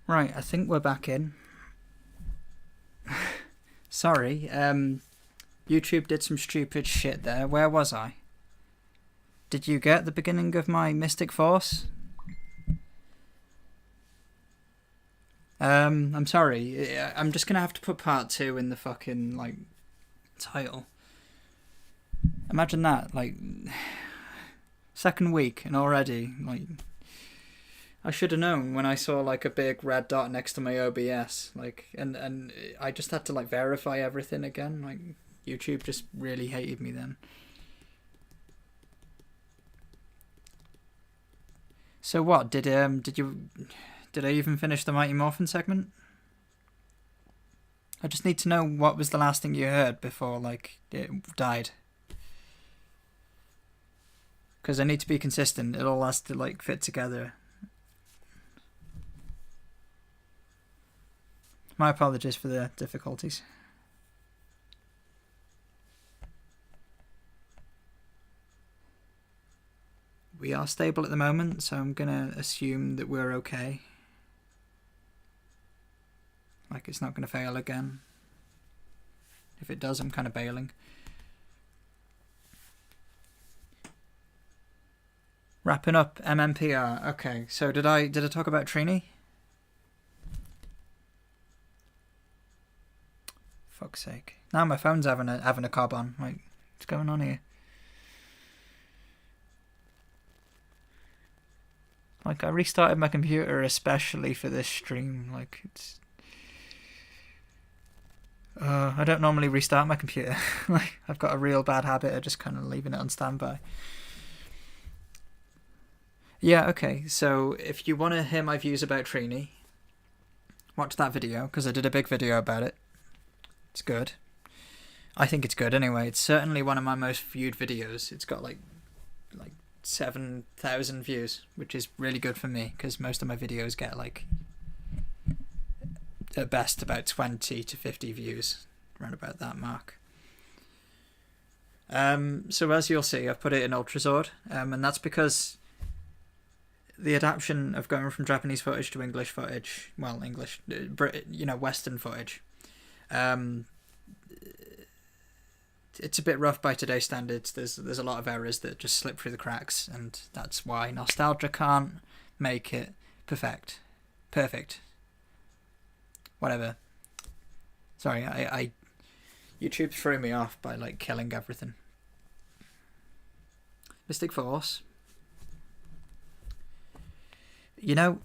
Right, I think we're back in. Sorry, YouTube did some stupid shit there. Where was I? Did you get the beginning of my Mystic Force? I'm sorry. I'm just gonna have to put part 2 in the fucking, like, title. Imagine that, like, second week and already, like, I should have known when I saw, like, a big red dot next to my OBS, like, and I just had to, like, verify everything again. Like, YouTube just really hated me then. So what, did I even finish the Mighty Morphin segment? I just need to know what was the last thing you heard before, like, it died. Because I need to be consistent. It all has to, like, fit together. My apologies for the difficulties. We are stable at the moment, so I'm gonna assume that we're okay. Like, it's not gonna fail again. If it does, I'm kind of bailing. Wrapping up MMPR. Okay, so did I talk about Trini? Fuck's sake. Now my phone's having a cob on. Like, what's going on here? Like, I restarted my computer especially for this stream. Like, it's... I don't normally restart my computer. Like, I've got a real bad habit of just kind of leaving it on standby. Yeah, okay. So, if you want to hear my views about Trini, watch that video, because I did a big video about it. It's good. I think it's good anyway. It's certainly one of my most viewed videos. It's got like 7,000 views, which is really good for me, because most of my videos get, like, at best about 20 to 50 views, around about that mark. So as you'll see, I've put it in Ultrazord, and that's because the adaptation of going from Japanese footage to English footage, well, English, Western footage, it's a bit rough by today's standards. There's a lot of errors that just slip through the cracks, and that's why nostalgia can't make it perfect. Whatever. Sorry, I YouTube threw me off by, like, killing everything. Mystic Force. You know,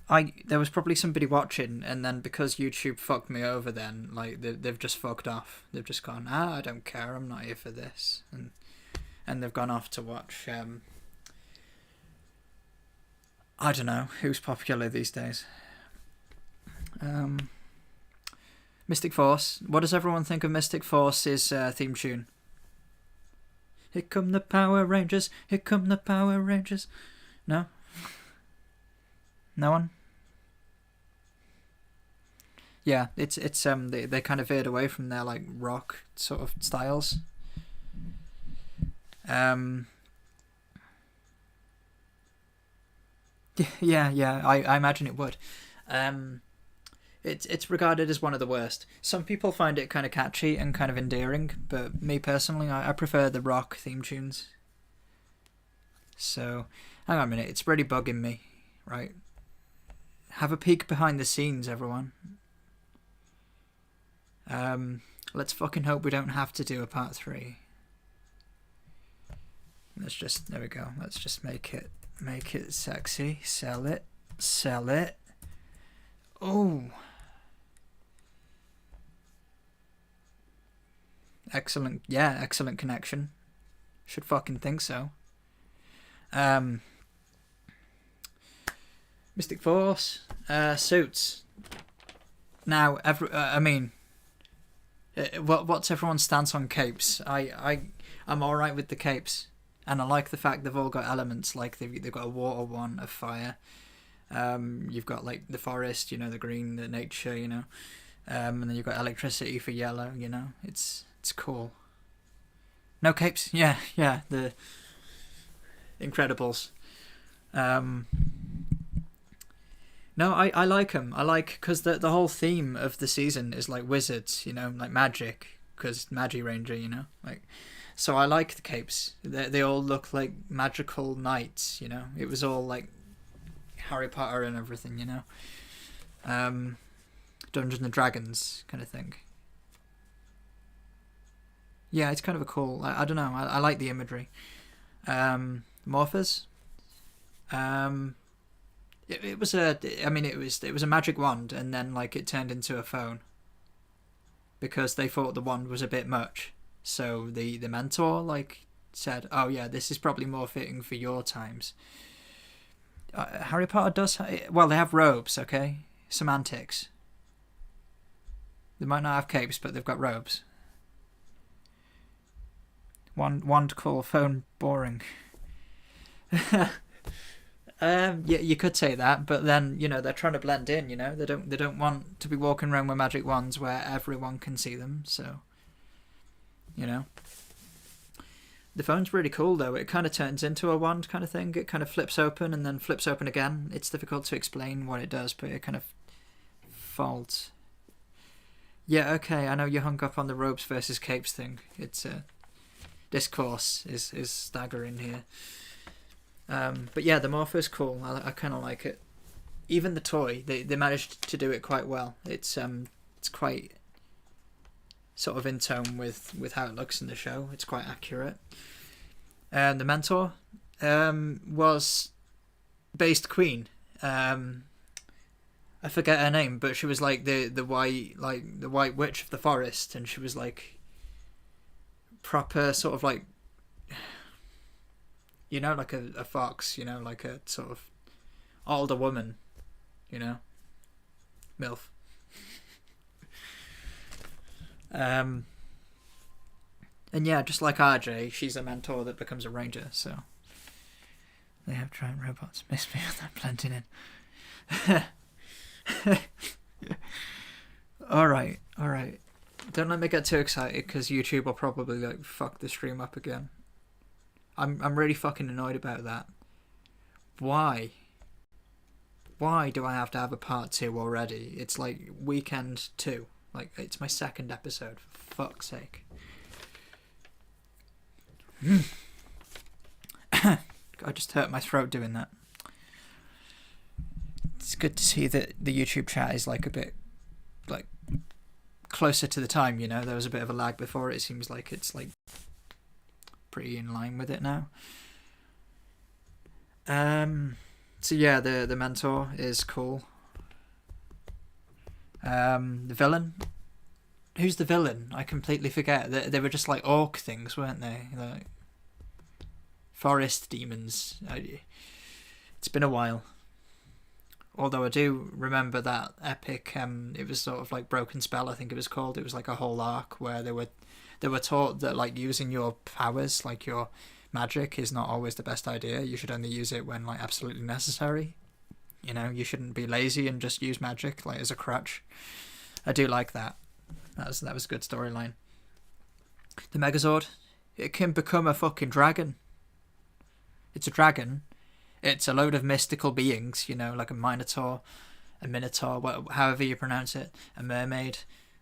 there was probably somebody watching, and then because YouTube fucked me over, then, like, they've just fucked off. They've just gone, I don't care, I'm not here for this, and they've gone off to watch. I don't know who's popular these days. Mystic Force. What does everyone think of Mystic Force's theme tune? Here come the Power Rangers. Here come the Power Rangers. No. No one? Yeah, it's they kind of veered away from their, like, rock sort of styles. Yeah, I imagine it would. It's regarded as one of the worst. Some people find it kind of catchy and kind of endearing, but me personally, I prefer the rock theme tunes. So, hang on a minute, it's really bugging me, right? Have a peek behind the scenes, everyone. Let's fucking hope we don't have to do a part 3. There we go. Let's just make it sexy. Sell it. Oh. Excellent. Yeah, excellent connection. Should fucking think so. Mystic Force, suits. Now, What's everyone's stance on capes? I'm all right with the capes, and I like the fact they've all got elements. Like they've got a water one, a fire. You've got like the forest, the green, the nature, and then you've got electricity for yellow. It's cool. No capes, yeah, the Incredibles. No, I like them. I like because the whole theme of the season is like wizards, like magic, because Magi Ranger, like. So I like the capes. They all look like magical knights, It was all like Harry Potter and everything, Dungeons and Dragons kind of thing. Yeah, it's kind of a cool. I don't know. I like the imagery. Morphers. It was a. I mean, it was a magic wand, and then like it turned into a phone. Because they thought the wand was a bit much, so the mentor like said, "Oh yeah, this is probably more fitting for your times." Harry Potter does. Well, they have robes. Okay, semantics. They might not have capes, but they've got robes. Wand call, phone boring. Yeah, you could say that, but then they're trying to blend in. They don't want to be walking around with magic wands where everyone can see them. So, the phone's really cool though. It kind of turns into a wand kind of thing. It kind of flips open and then flips open again. It's difficult to explain what it does, but it kind of folds. Yeah, okay. I know you hung up on the robes versus capes thing. It's discourse is staggering here. But yeah, the Morpher's cool. I kind of like it. Even the toy, they managed to do it quite well. It's quite sort of in tone with how it looks in the show. It's quite accurate. And the mentor was based queen. I forget her name, but she was like the white witch of the forest, and she was like proper sort of like. Like a fox, like a sort of older woman, MILF. And yeah, just like RJ, she's a mentor that becomes a ranger, so they have giant robots. Miss me with that blending in. Alright. Don't let me get too excited, because YouTube will probably like fuck the stream up again. I'm really fucking annoyed about that. Why? Why do I have to have a part 2 already? It's like weekend 2. Like, it's my second episode, for fuck's sake. I just hurt my throat doing that. It's good to see that the YouTube chat is like a bit like closer to the time, There was a bit of a lag before. It seems like it's like pretty in line with it now. So yeah, the mentor is cool. The villain. Who's the villain? I completely forget. They were just like orc things, weren't they? Like forest demons. It's been a while. Although I do remember that epic. It was sort of like Broken Spell, I think it was called. It was like a whole arc where they were taught that like using your powers, like your magic, is not always the best idea. You should only use it when like absolutely necessary. You shouldn't be lazy and just use magic like as a crutch. I do like that. That was a good storyline. The Megazord, it can become a fucking dragon. It's a dragon. It's a load of mystical beings, like a minotaur, a minotaur, however you pronounce it, a mermaid.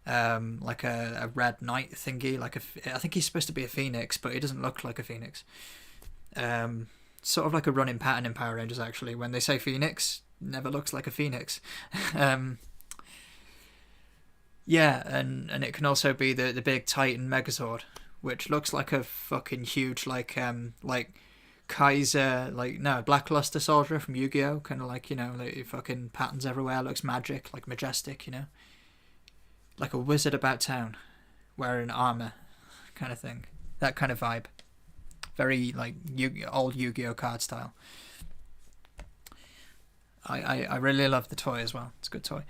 Like a red knight thingy, I think he's supposed to be a phoenix, but he doesn't look like a phoenix. Sort of like a running pattern in Power Rangers, actually. When they say phoenix, never looks like a phoenix. Yeah, and it can also be the big Titan Megazord, which looks like a fucking huge like Kaiser, Blackluster soldier from Yu-Gi-Oh, kind of like like fucking patterns everywhere, looks magic, like majestic, like a wizard about town, wearing armor, kind of thing. That kind of vibe. Very like old Yu-Gi-Oh card style. I really love the toy as well. It's a good toy.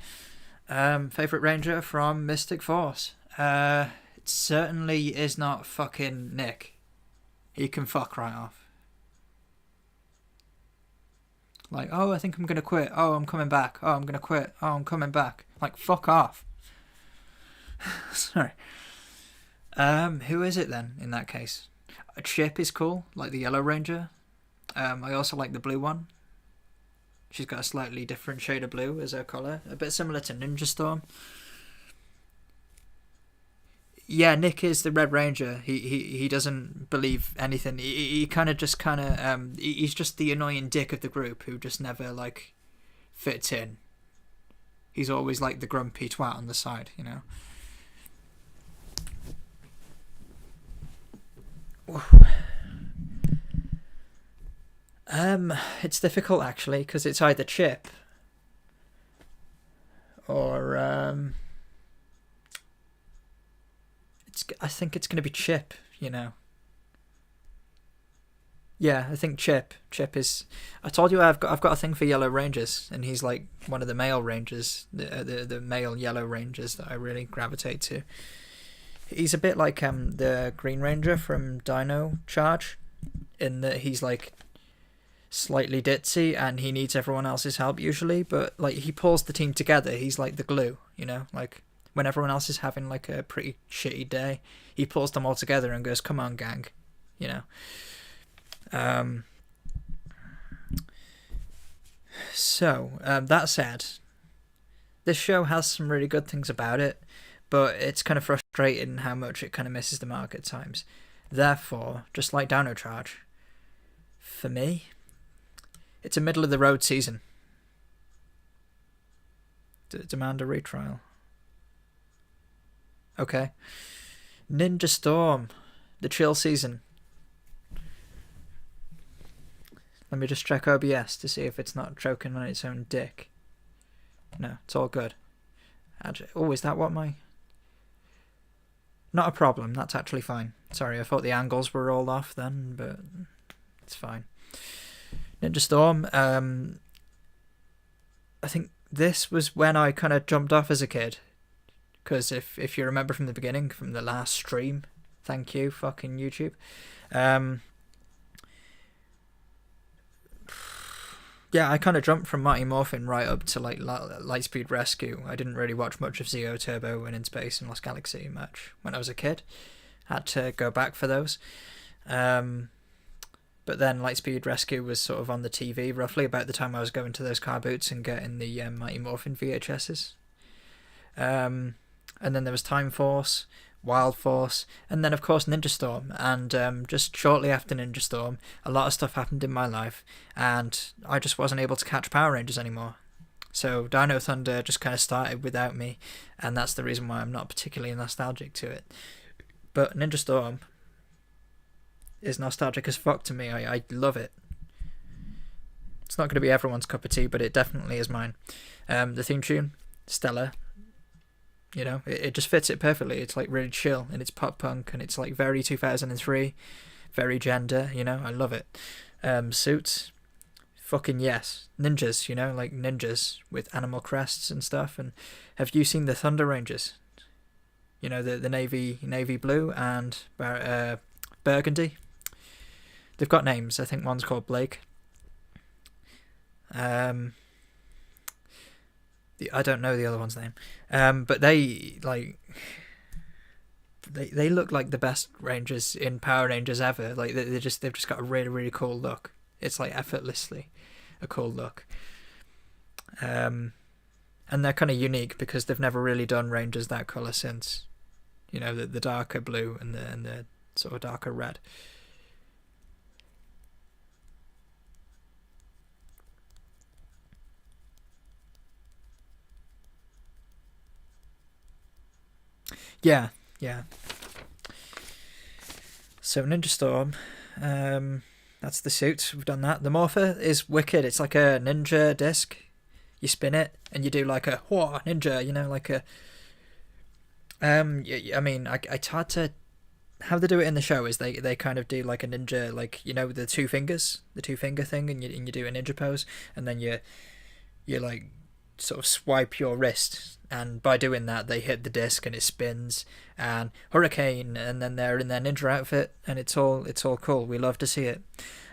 Favorite Ranger from Mystic Force. It certainly is not fucking Nick. He can fuck right off. Like, oh, I think I'm gonna quit. Oh, I'm coming back. Oh, I'm gonna quit. Oh, I'm coming back. Like, fuck off. Sorry. Who is it then in that case? A Chip is cool, like the Yellow Ranger. I also like the blue one. She's got a slightly different shade of blue as her colour, a bit similar to Ninja Storm. Yeah, Nick is the Red Ranger. He doesn't believe anything. He he's just the annoying dick of the group who just never like fits in. He's always like the grumpy twat on the side, you know. It's difficult actually because it's either Chip or I think it's gonna be Chip. You know. Yeah, I think Chip. Chip is. I told you I've got a thing for Yellow Rangers, and he's like one of the male Rangers, the male Yellow Rangers that I really gravitate to. He's a bit like the Green Ranger from Dino Charge, in that he's like slightly ditzy and he needs everyone else's help usually, but like he pulls the team together. He's like the glue, you know, like when everyone else is having like a pretty shitty day, he pulls them all together and goes, "Come on, gang," you know. That said, this show has some really good things about it, but it's kind of frustrating how much it kind of misses the mark at times. Therefore, just like Dino Charge, for me, it's a middle of the road season. Demand a retrial. Okay. Ninja Storm, the chill season. Let me just check OBS to see if it's not choking on its own dick. No, it's all good. Oh, is that what my... Not a problem, that's actually fine. Sorry, I thought the angles were all off then, but it's fine. Ninja Storm, I think this was when I kind of jumped off as a kid. Because if you remember from the beginning, from the last stream, thank you, fucking YouTube. Yeah, I kind of jumped from Mighty Morphin right up to like Lightspeed Rescue. I didn't really watch much of Zeo, Turbo, and Interspace and Lost Galaxy much when I was a kid. Had to go back for those. But then Lightspeed Rescue was sort of on the TV roughly about the time I was going to those car boots and getting the Mighty Morphin VHSs. And then there was Time Force, Wild Force, and then of course Ninja Storm. And just shortly after Ninja Storm, a lot of stuff happened in my life, and I just wasn't able to catch Power Rangers anymore. So Dino Thunder just kind of started without me, and that's the reason why I'm not particularly nostalgic to it. But Ninja Storm is nostalgic as fuck to me. I love it. It's not going to be everyone's cup of tea, but it definitely is mine. The theme tune, stellar. You know, it just fits it perfectly. It's like really chill, and it's pop punk, and it's like very 2003, very gender, you know, I love it. Suits, fucking yes. Ninjas, you know, like ninjas with animal crests and stuff. And have you seen the Thunder Rangers? You know, the navy blue and burgundy. They've got names. I think one's called Blake. I don't know the other one's name, but they look like the best Rangers in Power Rangers ever. Like they've just got a really really cool look. It's like effortlessly a cool look, and they're kind of unique because they've never really done Rangers that color since. You know, the darker blue and the sort of darker red. Yeah. So Ninja Storm, that's the suit. We've done that. The Morpher is wicked. It's like a ninja disc. You spin it and you do like a whoa ninja. You know, like a. I mean, it's hard to. How they do it in the show is they kind of do like a ninja, like, you know, the two finger thing, and you do a ninja pose, and then you like sort of swipe your wrist, and by doing that they hit the disc and it spins, and hurricane, and then they're in their ninja outfit, and it's all cool. We love to see it.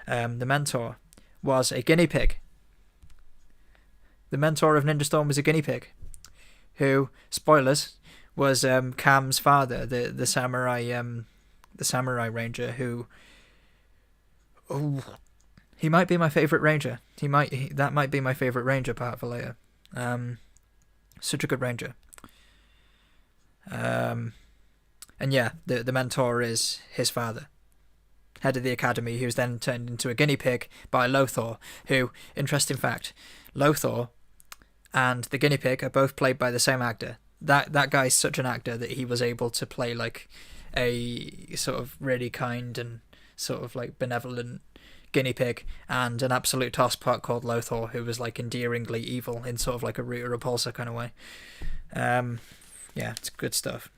The mentor was a guinea pig. The mentor of Ninja Storm was a guinea pig, who, spoilers, was Cam's father, the samurai ranger, who, he might be my favorite ranger. That might be my favorite ranger part for later. Such a good ranger. And yeah, the mentor is his father, head of the academy, who was then turned into a guinea pig by Lothar, who, interesting fact, Lothar and the guinea pig are both played by the same actor. That guy's such an actor that he was able to play like a sort of really kind and sort of like benevolent guinea pig, and an absolute tosspot called Lothar, who was like endearingly evil in sort of like a Rita Repulsa kind of way. Yeah, it's good stuff.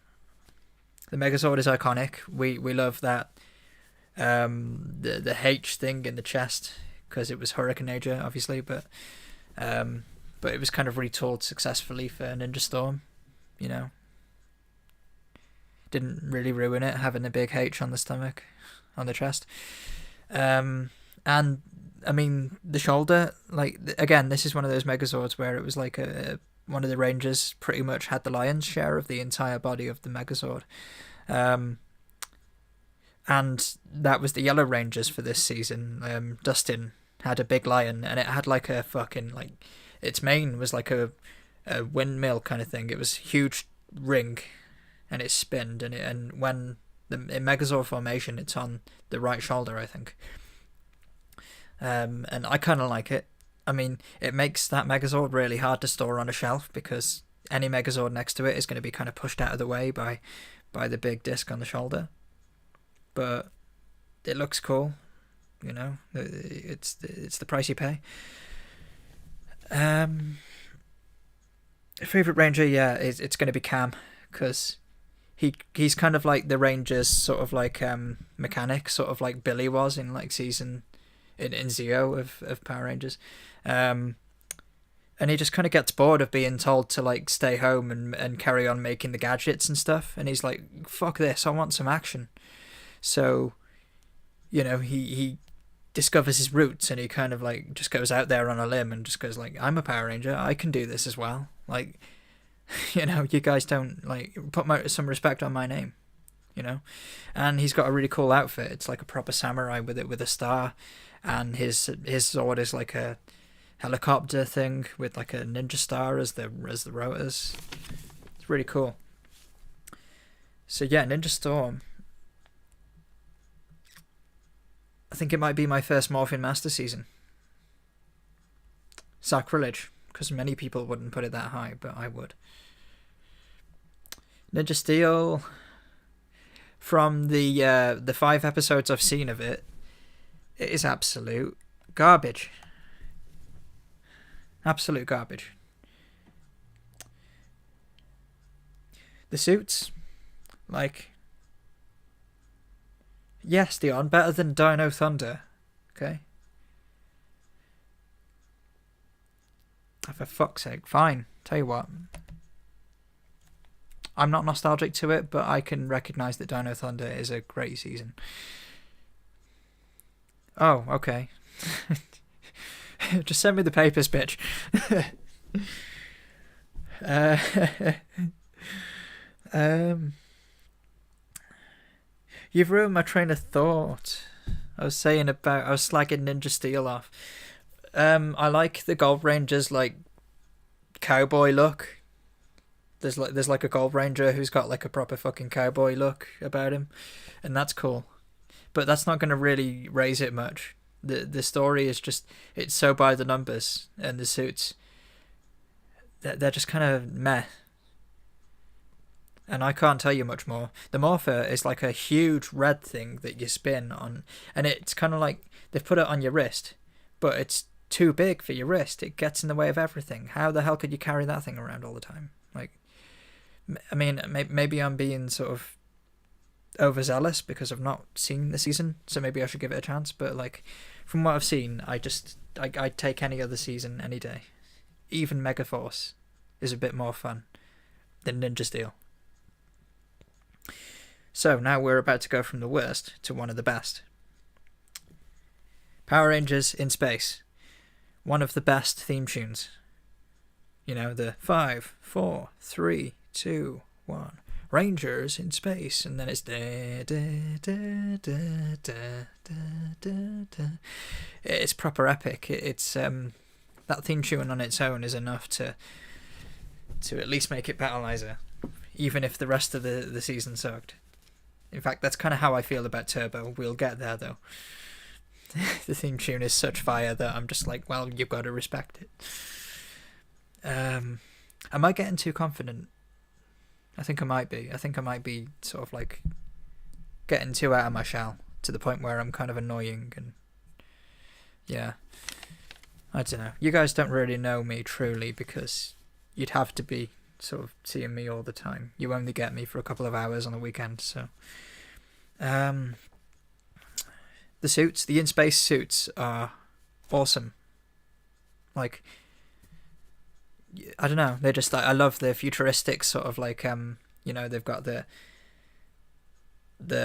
The Megazord is iconic. We love that the H thing in the chest, because it was Hurricaneager, obviously, but it was kind of retooled successfully for Ninja Storm, you know. Didn't really ruin it, having a big H on the stomach, on the chest. And, I mean, the shoulder, like, again, this is one of those Megazords where it was like one of the Rangers pretty much had the lion's share of the entire body of the Megazord. And that was the Yellow Rangers for this season. Dustin had a big lion, and it had like a fucking, like, its mane was like a windmill kind of thing. It was a huge ring, and it spinned, and when in Megazord formation, it's on the right shoulder, I think. And I kind of like it. I mean, it makes that Megazord really hard to store on a shelf, because any Megazord next to it is going to be kind of pushed out of the way by the big disc on the shoulder. But it looks cool, you know. It's the price you pay. Favorite Ranger, yeah, it's going to be Cam, because he's kind of like the Ranger's sort of like mechanic, sort of like Billy was in like season in Zeo of Power Rangers. And he just kind of gets bored of being told to like stay home and carry on making the gadgets and stuff, and he's like, fuck this, I want some action. So, you know, he discovers his roots, and he kind of like just goes out there on a limb and just goes like, I'm a Power Ranger, I can do this as well. Like, you know, you guys don't like put some respect on my name, you know. And he's got a really cool outfit. It's like a proper samurai with a star, and his sword is like a helicopter thing with like a ninja star as the rotors. It's really cool. So yeah, Ninja Storm. I think it might be my first Morphin Master season. Sacrilege, because many people wouldn't put it that high, but I would. Ninja Steel, from the 5 episodes I've seen of it, it is absolute garbage. Absolute garbage. The suits, like, yes, Dion, better than Dino Thunder, okay? For fuck's sake, fine. Tell you what, I'm not nostalgic to it, but I can recognise that Dino Thunder is a great season. Oh, okay. Just send me the papers, bitch. You've ruined my train of thought. I was slagging Ninja Steel off. I like the Gold Ranger's like cowboy look. There's like a Gold Ranger who's got like a proper fucking cowboy look about him, and that's cool. But that's not going to really raise it much. The story is just, it's so by the numbers, and the suits, they're just kind of meh. And I can't tell you much more. The Morpher is like a huge red thing that you spin on, and it's kind of like they've put it on your wrist, but it's too big for your wrist. It gets in the way of everything. How the hell could you carry that thing around all the time? Like, I mean, maybe I'm being sort of overzealous because I've not seen the season, so maybe I should give it a chance. But like, from what I've seen, I'd take any other season any day. even Megaforce is a bit more fun than Ninja Steel. So now we're about to go from the worst to one of the best. Power Rangers in Space. One of the best theme tunes. You know, the 5, 4, 3, 2, 1. Rangers in Space. And then it's da, da, da, da, da, da, da, da. It's proper epic. It's that theme tune on its own is enough to at least make it Battleizer, even if the rest of the season sucked. In fact, that's kind of how I feel about Turbo. We'll get there, though. The theme tune is such fire that I'm just like, well, you've got to respect it. Am I getting too confident? I think I might be. I think I might be sort of like getting too out of my shell to the point where I'm kind of annoying. And yeah, I don't know. You guys don't really know me truly because you'd have to be sort of seeing me all the time. You only get me for a couple of hours on the weekend, so the suits, the in-space suits are awesome. Like, I don't know, they're just like, I love the futuristic sort of like you know, they've got the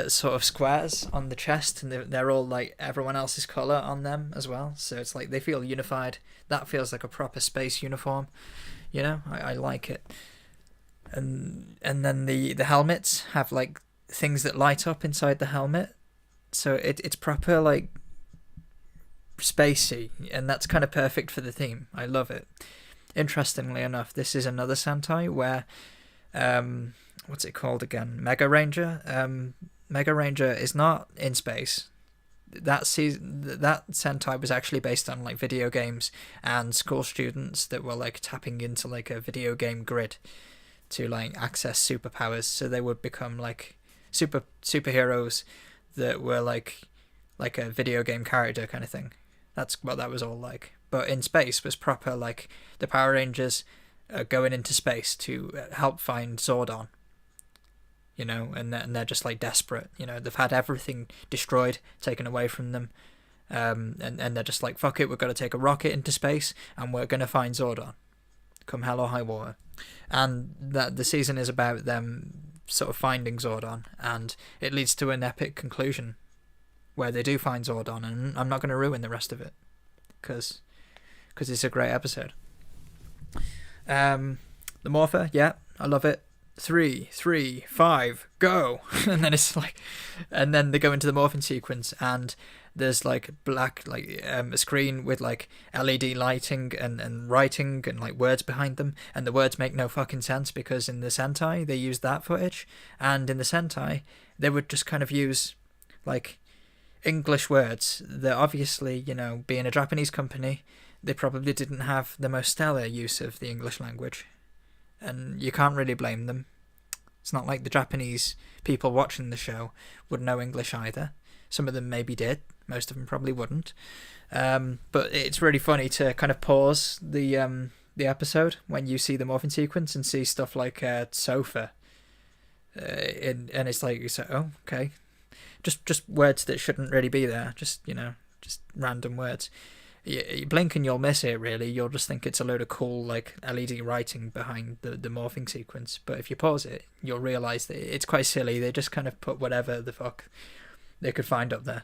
sort of squares on the chest, and they're all like everyone else's color on them as well, so it's like they feel unified. That feels like a proper space uniform, you know. I like it. And then the helmets have like things that light up inside the helmet, so it's proper like spacey, and that's kind of perfect for the theme. I love it. Interestingly enough, this is another Sentai where what's it called again? Mega Ranger. Mega Ranger is not in space. That Sentai was actually based on like video games and school students that were like tapping into like a video game grid to like access superpowers, so they would become like superheroes that were like a video game character kind of thing. That's what that was all like. But in space was proper like the Power Rangers going into space to help find Zordon. You know, and they're just like desperate. You know, they've had everything destroyed, taken away from them, and they're just like, fuck it, we're gonna take a rocket into space and we're gonna find Zordon, come hell or high water. And that the season is about them sort of finding Zordon, and it leads to an epic conclusion where they do find Zordon, and I'm not going to ruin the rest of it because it's a great episode. The Morpher, yeah, I love it. 3, 3, 5, go. And then it's like, and then they go into the morphing sequence, and there's like black, like a screen with like LED lighting and writing and like words behind them, and the words make no fucking sense because in the Sentai they use that footage, and in the Sentai they would just kind of use like English words that obviously, you know, being a Japanese company, they probably didn't have the most stellar use of the English language, and you can't really blame them. It's not like the Japanese people watching the show would know English either. Some of them maybe did, most of them probably wouldn't. But it's really funny to kind of pause the episode when you see the morphing sequence and see stuff like sofa, and it's like you say, oh, okay, just words that shouldn't really be there, just, you know, just random words. You blink and you'll miss it, really. You'll just think it's a load of cool like LED writing behind the morphing sequence. But if you pause it, you'll realise that it's quite silly. They just kind of put whatever the fuck they could find up there.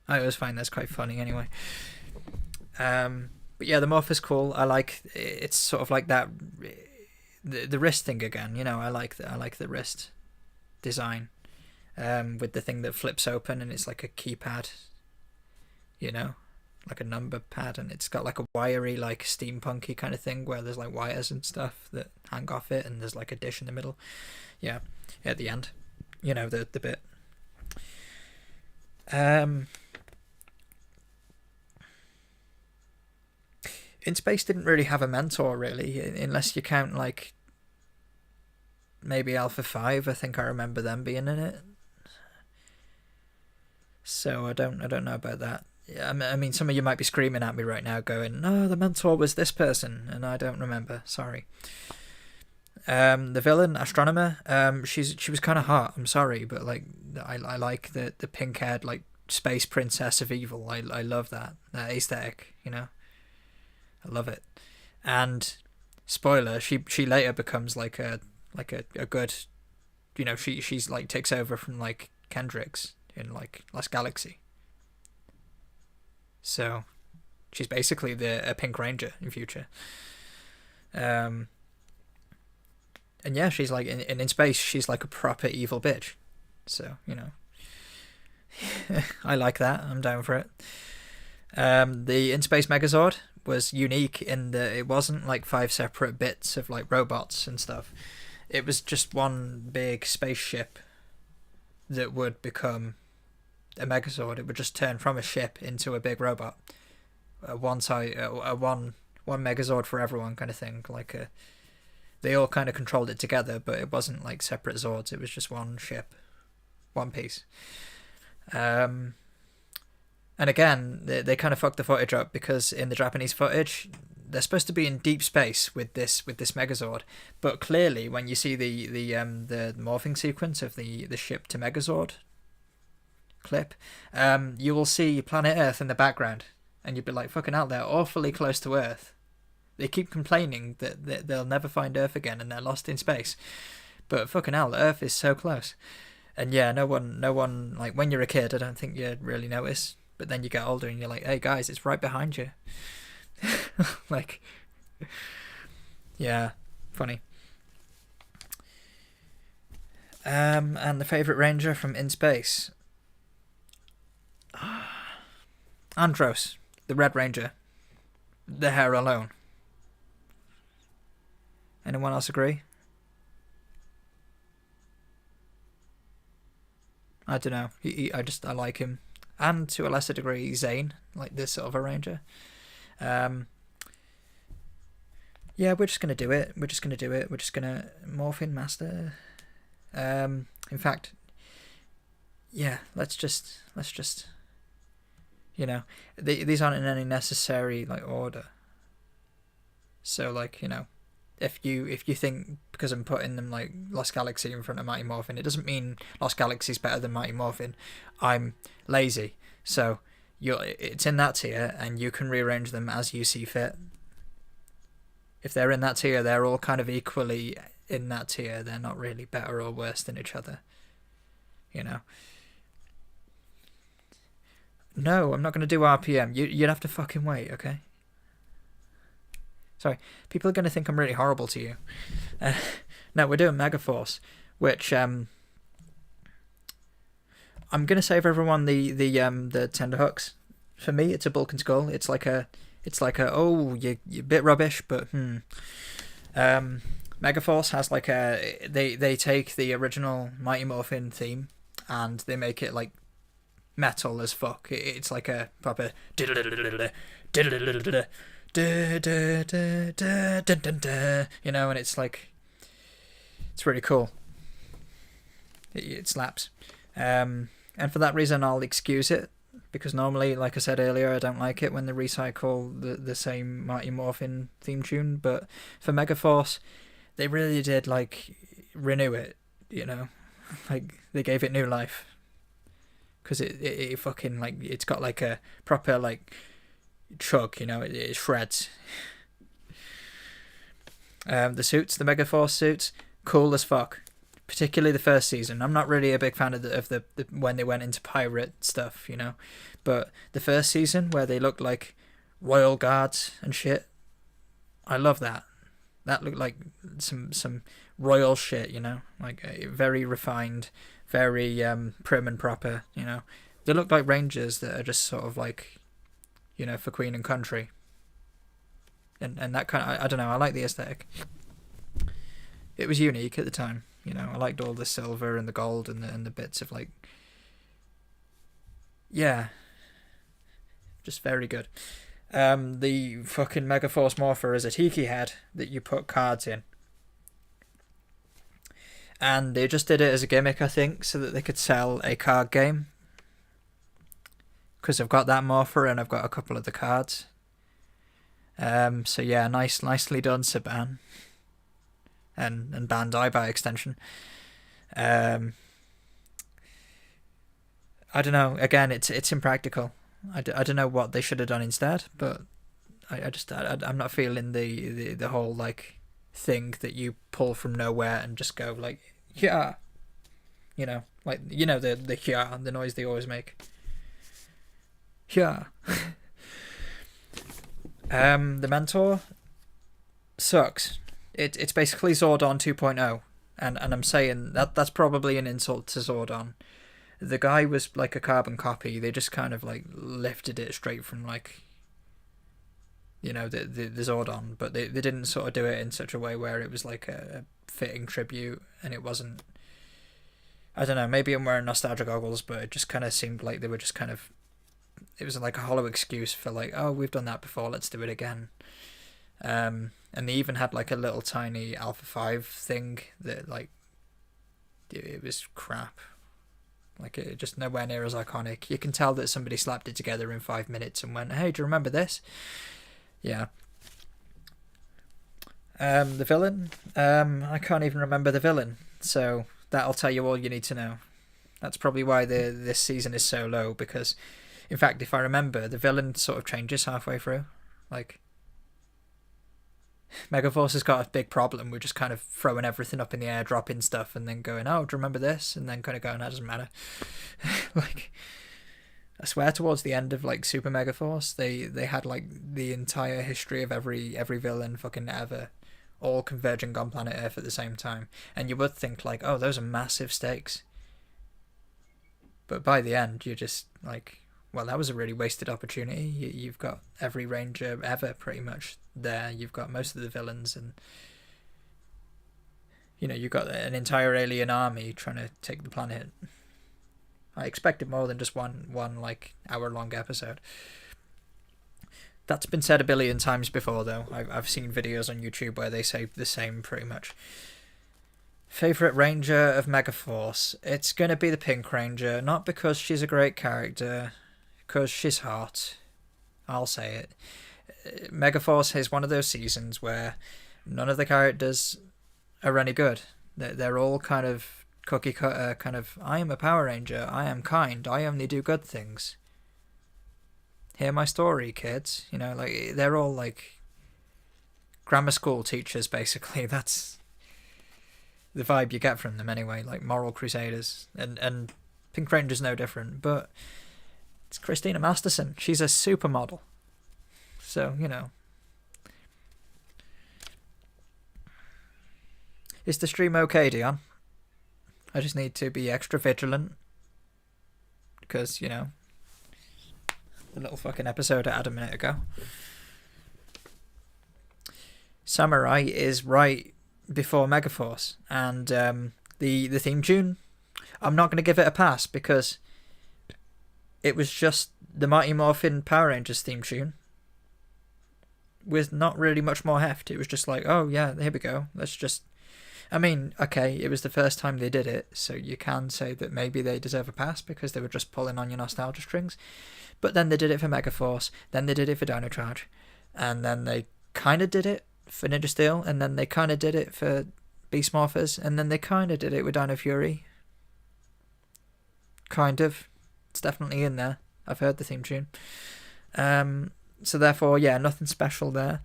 I always find that's quite funny anyway. But yeah, the morph is cool. I like it's sort of like that the wrist thing again, you know. I like the wrist design. With the thing that flips open and it's like a keypad, you know, like a number pad, and it's got like a wiry, like steampunky kind of thing where there's like wires and stuff that hang off it, and there's like a dish in the middle. Yeah, at the end, you know, the bit. In Space didn't really have a mentor, really, unless you count like maybe Alpha 5. I think I remember them being in it. So I don't know about that. I mean, some of you might be screaming at me right now, going, "No, the mentor was this person," and I don't remember. Sorry. The villain, Astronomer, she was kind of hot. I'm sorry, but like I like the pink haired like space princess of evil. I love that aesthetic. You know, I love it. And spoiler, she later becomes like a good, you know, she's like takes over from like Kendrick's in like Lost Galaxy. So she's basically a Pink Ranger in future. And yeah, she's like in space. She's like a proper evil bitch. So you know, I like that. I'm down for it. The Interspace Megazord was unique in that it wasn't like 5 separate bits of like robots and stuff. It was just one big spaceship that would become a Megazord. It would just turn from a ship into a big robot. One Megazord for everyone kind of thing. They all kind of controlled it together, but it wasn't like separate Zords. It was just one ship, one piece. And again, they kind of fucked the footage up because in the Japanese footage, they're supposed to be in deep space with this Megazord, but clearly when you see the morphing sequence of the ship to Megazord clip, you will see planet Earth in the background, and you'd be like, fucking hell, they're awfully close to Earth. They keep complaining that they'll never find Earth again and they're lost in space, but fucking hell, Earth is so close. And yeah, no one like when you're a kid, I don't think you really notice, but then you get older and you're like, hey guys, it's right behind you. Like, yeah, funny. And the favourite Ranger from In Space, Andros, the Red Ranger. The hair alone. Anyone else agree? I don't know. I like him, and to a lesser degree, Zane, like this sort of a Ranger. Yeah, we're just gonna do it. We're just gonna morph in master. In fact, yeah, let's just, you know, these aren't in any necessary like order. So like, you know, if you think because I'm putting them like Lost Galaxy in front of Mighty Morphin, it doesn't mean Lost Galaxy's better than Mighty Morphin. I'm lazy, so it's in that tier, and you can rearrange them as you see fit. If they're in that tier, they're all kind of equally in that tier. They're not really better or worse than each other. You know. No, I'm not going to do RPM. You'd have to fucking wait, okay? Sorry, people are going to think I'm really horrible to you. No, we're doing Megaforce, which I'm going to save everyone the tender hooks. For me, it's a bulk and skull. It's like a oh, you're a bit rubbish, but Megaforce has like they take the original Mighty Morphin theme and they make it like metal as fuck. It's like a proper you know, and it's like, it's really cool. It slaps. And for that reason, I'll excuse it, because normally, like I said earlier, I don't like it when they recycle the same Mighty Morphin theme tune, but for Megaforce, they really did like renew it, you know, like they gave it new life, because it fucking like, it's got like a proper like chug, you know, it shreds. The suits, the Megaforce suits, cool as fuck. Particularly the first season. I'm not really a big fan of the when they went into pirate stuff, you know, but the first season where they looked like royal guards and shit, I love that. That looked like some royal shit, you know, like very refined, very prim and proper, you know. They look like Rangers that are just sort of like, you know, for Queen and Country. And that kind of, I don't know, I like the aesthetic. It was unique at the time, you know. I liked all the silver and the gold and the bits of like, yeah, just very good. The fucking Megaforce Morpher is a tiki head that you put cards in. And they just did it as a gimmick, I think, so that they could sell a card game. Because I've got that Morpher and I've got a couple of the cards. So yeah, nicely done, Saban. And Bandai by extension. I I don't know. Again, it's impractical. I don't know what they should have done instead, but I'm not feeling the whole like thing that you pull from nowhere and just go like yeah, like the yeah, the noise they always make. Yeah. The Mentor sucks. It's basically Zordon 2.0, and I'm saying that's probably an insult to Zordon. The guy was like a carbon copy. They just kind of like lifted it straight from like the Zordon, but they didn't sort of do it in such a way where it was like a fitting tribute, and it wasn't. I don't know. Maybe I'm wearing nostalgia goggles, but it just kind of seemed like they were just kind of. It was like a hollow excuse for like, oh, we've done that before, let's do it again. And they even had like a little tiny Alpha 5 thing that like it was crap. Like it just nowhere near as iconic. You can tell that somebody slapped it together in 5 minutes and went, hey, do you remember this? Yeah. The villain? I can't even remember the villain, so that'll tell you all you need to know. That's probably why this season is so low, because in fact, if I remember, the villain sort of changes halfway through. Like, Megaforce has got a big problem with just kind of throwing everything up in the air, dropping stuff, and then going, oh, do you remember this? And then kind of going, that doesn't matter. Like, I swear towards the end of, like, Super Megaforce, they had, like, the entire history of every villain fucking ever all converging on planet Earth at the same time. And you would think, like, oh, those are massive stakes. But by the end, you're just, like, well, that was a really wasted opportunity. You've got every Ranger ever pretty much there. You've got most of the villains, and you've got an entire alien army trying to take the planet. I expected more than just one like hour-long episode. That's been said a billion times before, though. I've seen videos on YouTube where they say the same pretty much. Favourite Ranger of Megaforce? It's going to be the Pink Ranger, not because she's a great character, because she's hot. I'll say it. Megaforce is one of those seasons where none of the characters are any good. They're all kind of cookie cutter, kind of, I am a Power Ranger, I am kind, I only do good things. Hear my story, kids. Like, they're all like grammar school teachers, basically. That's the vibe you get from them anyway, like moral crusaders. And Pink Ranger's no different, but it's Christina Masterson. She's a supermodel. So, Is the stream okay, Dion? I just need to be extra vigilant. Because, the little fucking episode I had a minute ago. Samurai is right before Megaforce. And the theme tune, I'm not going to give it a pass because it was just the Mighty Morphin Power Rangers theme tune with not really much more heft. It was just like, oh yeah, here we go. Let's just... I mean, okay, it was the first time they did it, so you can say that maybe they deserve a pass because they were just pulling on your nostalgia strings. But then they did it for Megaforce, then they did it for Dino Charge, and then they kind of did it for Ninja Steel, and then they kind of did it for Beast Morphers, and then they kind of did it with Dino Fury. Kind of. It's definitely in there. I've heard the theme tune. So therefore, yeah, nothing special there.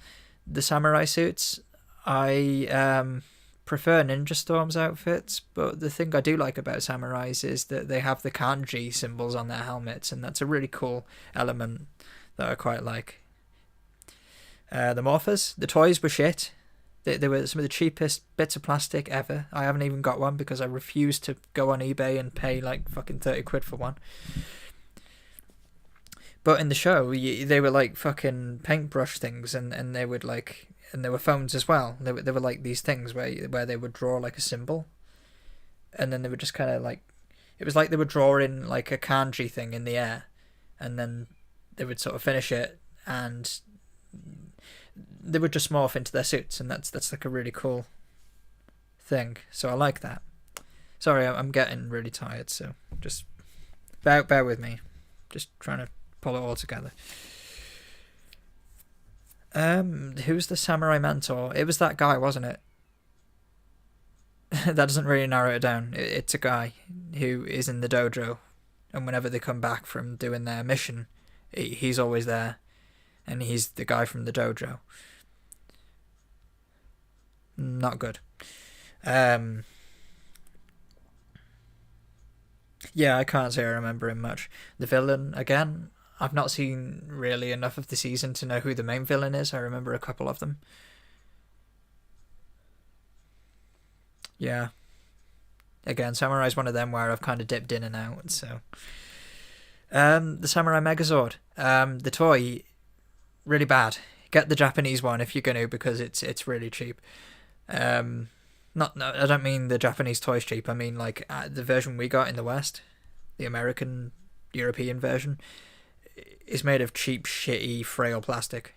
The samurai suits, I prefer Ninja Storm's outfits, but the thing I do like about samurais is that they have the kanji symbols on their helmets, and that's a really cool element that I quite like. The Morphers, the toys were shit. They were some of the cheapest bits of plastic ever. I haven't even got one because I refused to go on eBay and pay like fucking 30 quid for one. But in the show, they were like fucking paintbrush things, and they would like, and there were phones as well. They were like these things where they would draw like a symbol, and then they would just kind of like, it was like they were drawing like a kanji thing in the air, and then they would sort of finish it, and they would just morph into their suits, and that's like a really cool thing. So I like that. Sorry, I'm getting really tired, so just bear with me. Just trying to pull it all together. Who's the samurai mentor? It was that guy, wasn't it? That doesn't really narrow it down. It's a guy who is in the dojo and whenever they come back from doing their mission, he's always there, and he's the guy from the dojo. Not good. Yeah, I can't say I remember him much. The villain, again, I've not seen really enough of the season to know who the main villain is. I remember a couple of them. Yeah. Again, Samurai's one of them where I've kind of dipped in and out, so... the Samurai Megazord. The toy, really bad. Get the Japanese one if you're going to, because it's really cheap. No, I don't mean the Japanese toy's cheap. I mean like the version we got in the West, the American, European version, is made of cheap, shitty, frail plastic.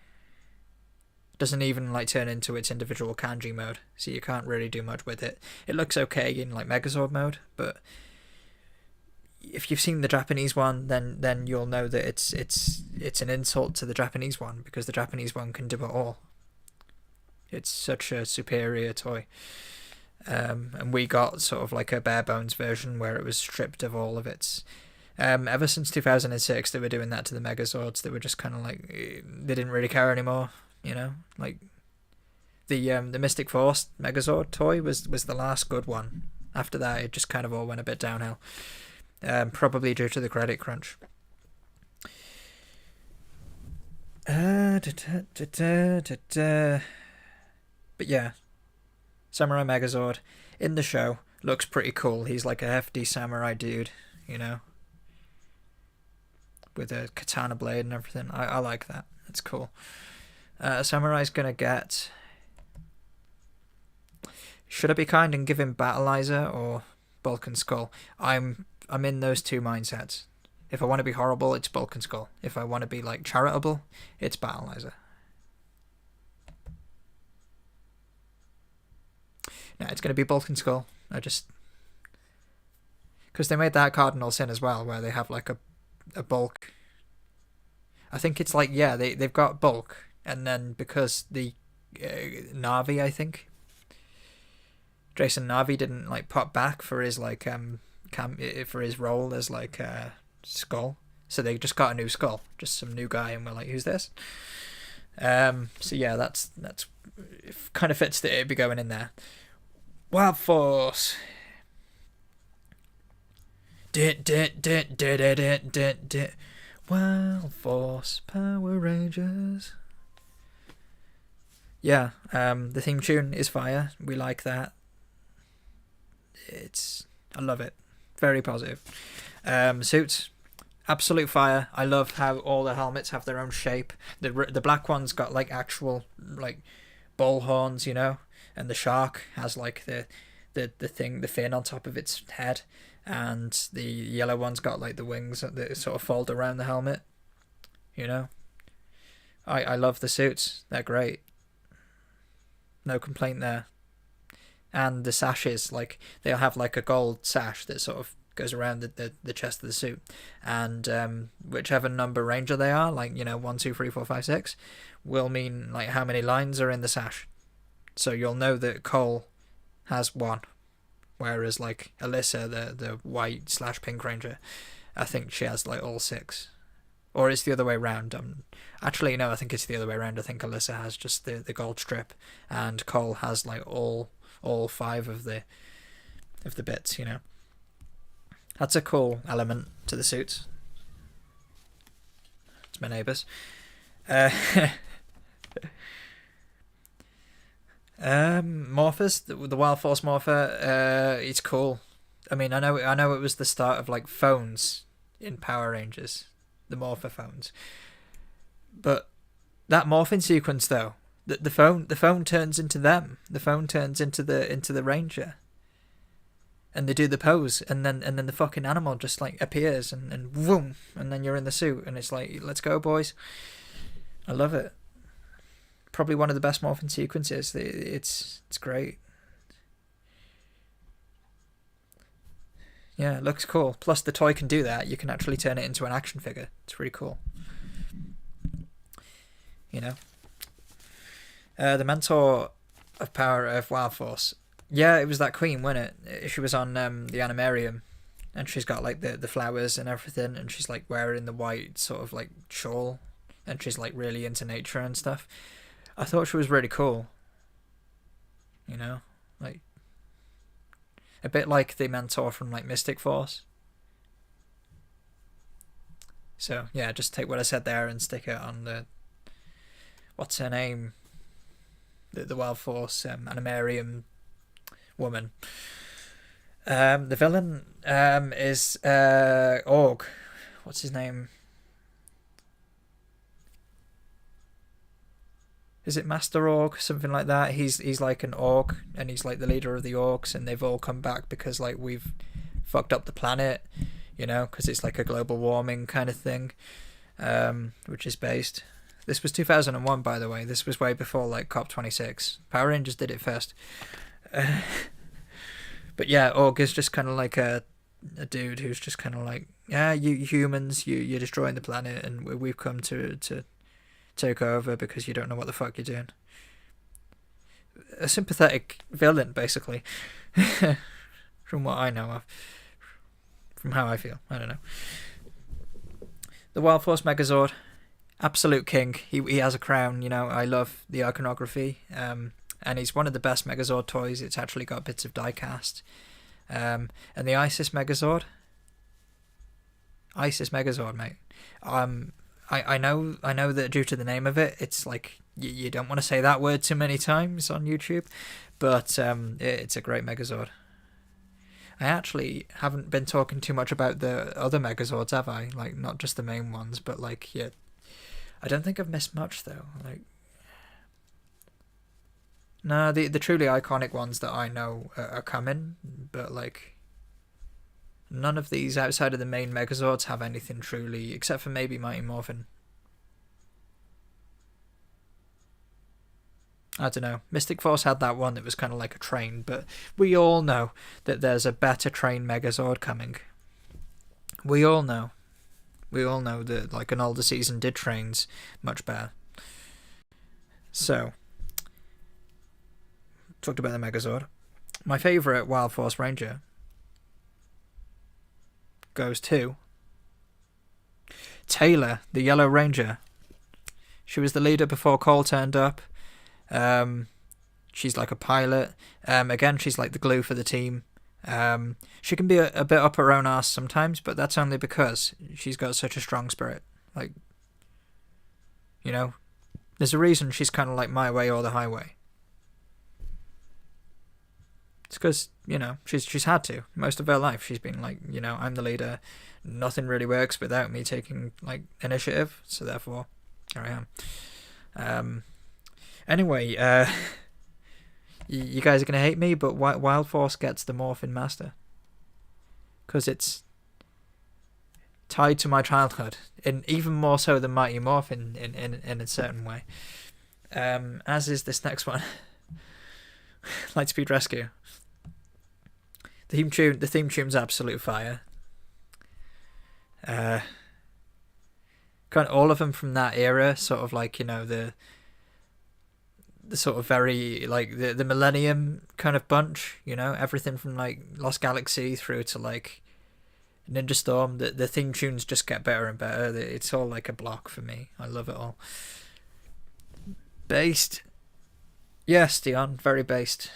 Doesn't even like turn into its individual kanji mode, so you can't really do much with it. It looks okay in like Megazord mode, but if you've seen the Japanese one, then you'll know that it's an insult to the Japanese one, because the Japanese one can do it all. It's such a superior toy. And we got sort of like a bare bones version where it was stripped of all of its... ever since 2006, they were doing that to the Megazords. They were just kind of like... They didn't really care anymore, you know? Like, the Mystic Force Megazord toy was the last good one. After that, it just kind of all went a bit downhill. Probably due to the credit crunch. But yeah, Samurai Megazord in the show looks pretty cool. He's like a hefty samurai dude, you know, with a katana blade and everything. I like that. It's cool. Samurai's gonna get... Should I be kind and give him Battleizer or Bulk and Skull? I'm in those two mindsets. If I want to be horrible, it's Bulk and Skull. If I want to be like charitable, it's Battleizer. No, it's going to be Bulk and Skull. Because they made that Cardinal Sin as well, where they have like a bulk. I think it's like, yeah, they've got bulk, and then because the Navi, I think Jason Navi didn't like pop back for his like for his role as like Skull, so they just got a new Skull, just some new guy, and we're like, who's this? So yeah, that's it kind of fits that it'd be going in there. Wild Force. Wild Force Power Rangers. Yeah, the theme tune is fire. We like that. I love it. Very positive. Suits, absolute fire. I love how all the helmets have their own shape. The black one's got like actual like bull horns, you know, and the shark has like the fin on top of its head, and the yellow one's got like the wings that sort of fold around the helmet, you know. I love the suits. They're great. No complaint there. And the sashes, like, they'll have like a gold sash that sort of goes around the chest of the suit, and whichever number ranger they are, like, you know, 1, 2, 3, 4, 5, 6, will mean like how many lines are in the sash. So you'll know that Cole has 1, whereas like Alyssa, the white / pink ranger, I think she has like all 6, or it's the other way around. Actually, no, I think it's the other way around. I think Alyssa has just the gold strip, and Cole has like all 5 of the bits, you know. That's a cool element to the suits. It's my neighbours. Morphers, the Wild Force Morpher, it's cool. I mean, I know it was the start of like phones in Power Rangers, the Morpher phones. But that morphing sequence though, the phone turns into them. The phone turns into the Ranger. And they do the pose, and then the fucking animal just like appears, and boom, and then you're in the suit, and it's like, let's go, boys. I love it. Probably one of the best morphing sequences. It's great. Yeah, it looks cool. Plus the toy can do that. You can actually turn it into an action figure. It's really cool. You know. The mentor of Wild Force. Yeah, it was that queen, wasn't it? She was on the Animarium and she's got like the flowers and everything, and she's like wearing the white sort of like shawl, and she's like really into nature and stuff. I thought she was really cool. You know, like a bit like the mentor from like Mystic Force. So yeah, just take what I said there and stick it on the, what's her name, the Wild Force Animarium woman. The villain is Org. What's his name? Is it Master Org? Something like that. He's like an Org, and he's like the leader of the Orcs, and they've all come back because like we've fucked up the planet, you know, because it's like a global warming kind of thing, which is based. This was 2001, by the way. This was way before like COP26. Power Rangers did it first. But yeah, Org is just kind of like a dude who's just kind of like, yeah, you humans, you're destroying the planet, and we've come to take over because you don't know what the fuck you're doing. A sympathetic villain, basically. From what I know of. From how I feel. I don't know. The Wild Force Megazord. Absolute king. He has a crown, you know. I love the iconography. And he's one of the best Megazord toys. It's actually got bits of die-cast. And the Isis Megazord. Isis Megazord, mate. I know that due to the name of it, it's like you don't want to say that word too many times on YouTube, but it's a great Megazord. I actually haven't been talking too much about the other Megazords, have I? Like, not just the main ones, but like, yeah, I don't think I've missed much though. Like, no, the truly iconic ones that I know are coming, but like, none of these outside of the main Megazords have anything truly, except for maybe Mighty Morphin. I don't know. Mystic Force had that one that was kind of like a train, but we all know that there's a better train Megazord coming. We all know. We all know that like an older season did trains much better. So, talked about the Megazord. My favourite Wild Force Ranger goes to Taylor, the Yellow Ranger. She was the leader before Cole turned up. She's like a pilot. Again, she's like the glue for the team. She can be a bit up her own arse sometimes, but that's only because she's got such a strong spirit. Like, you know, there's a reason she's kind of like my way or the highway. It's because, you know, she's had to. Most of her life she's been like, you know, I'm the leader. Nothing really works without me taking like initiative, so therefore here I am. Anyway, you guys are going to hate me, but Wild Force gets the Morphin Master. Because it's tied to my childhood, and even more so than Mighty Morphin in a certain way. As is this next one. Lightspeed Rescue. The theme tune's absolute fire. Kind of all of them from that era, sort of like, you know, the sort of very like the Millennium kind of bunch, you know, everything from like Lost Galaxy through to like Ninja Storm. The theme tunes just get better and better. It's all like a block for me. I love it all. Based, yes, Dion, very based.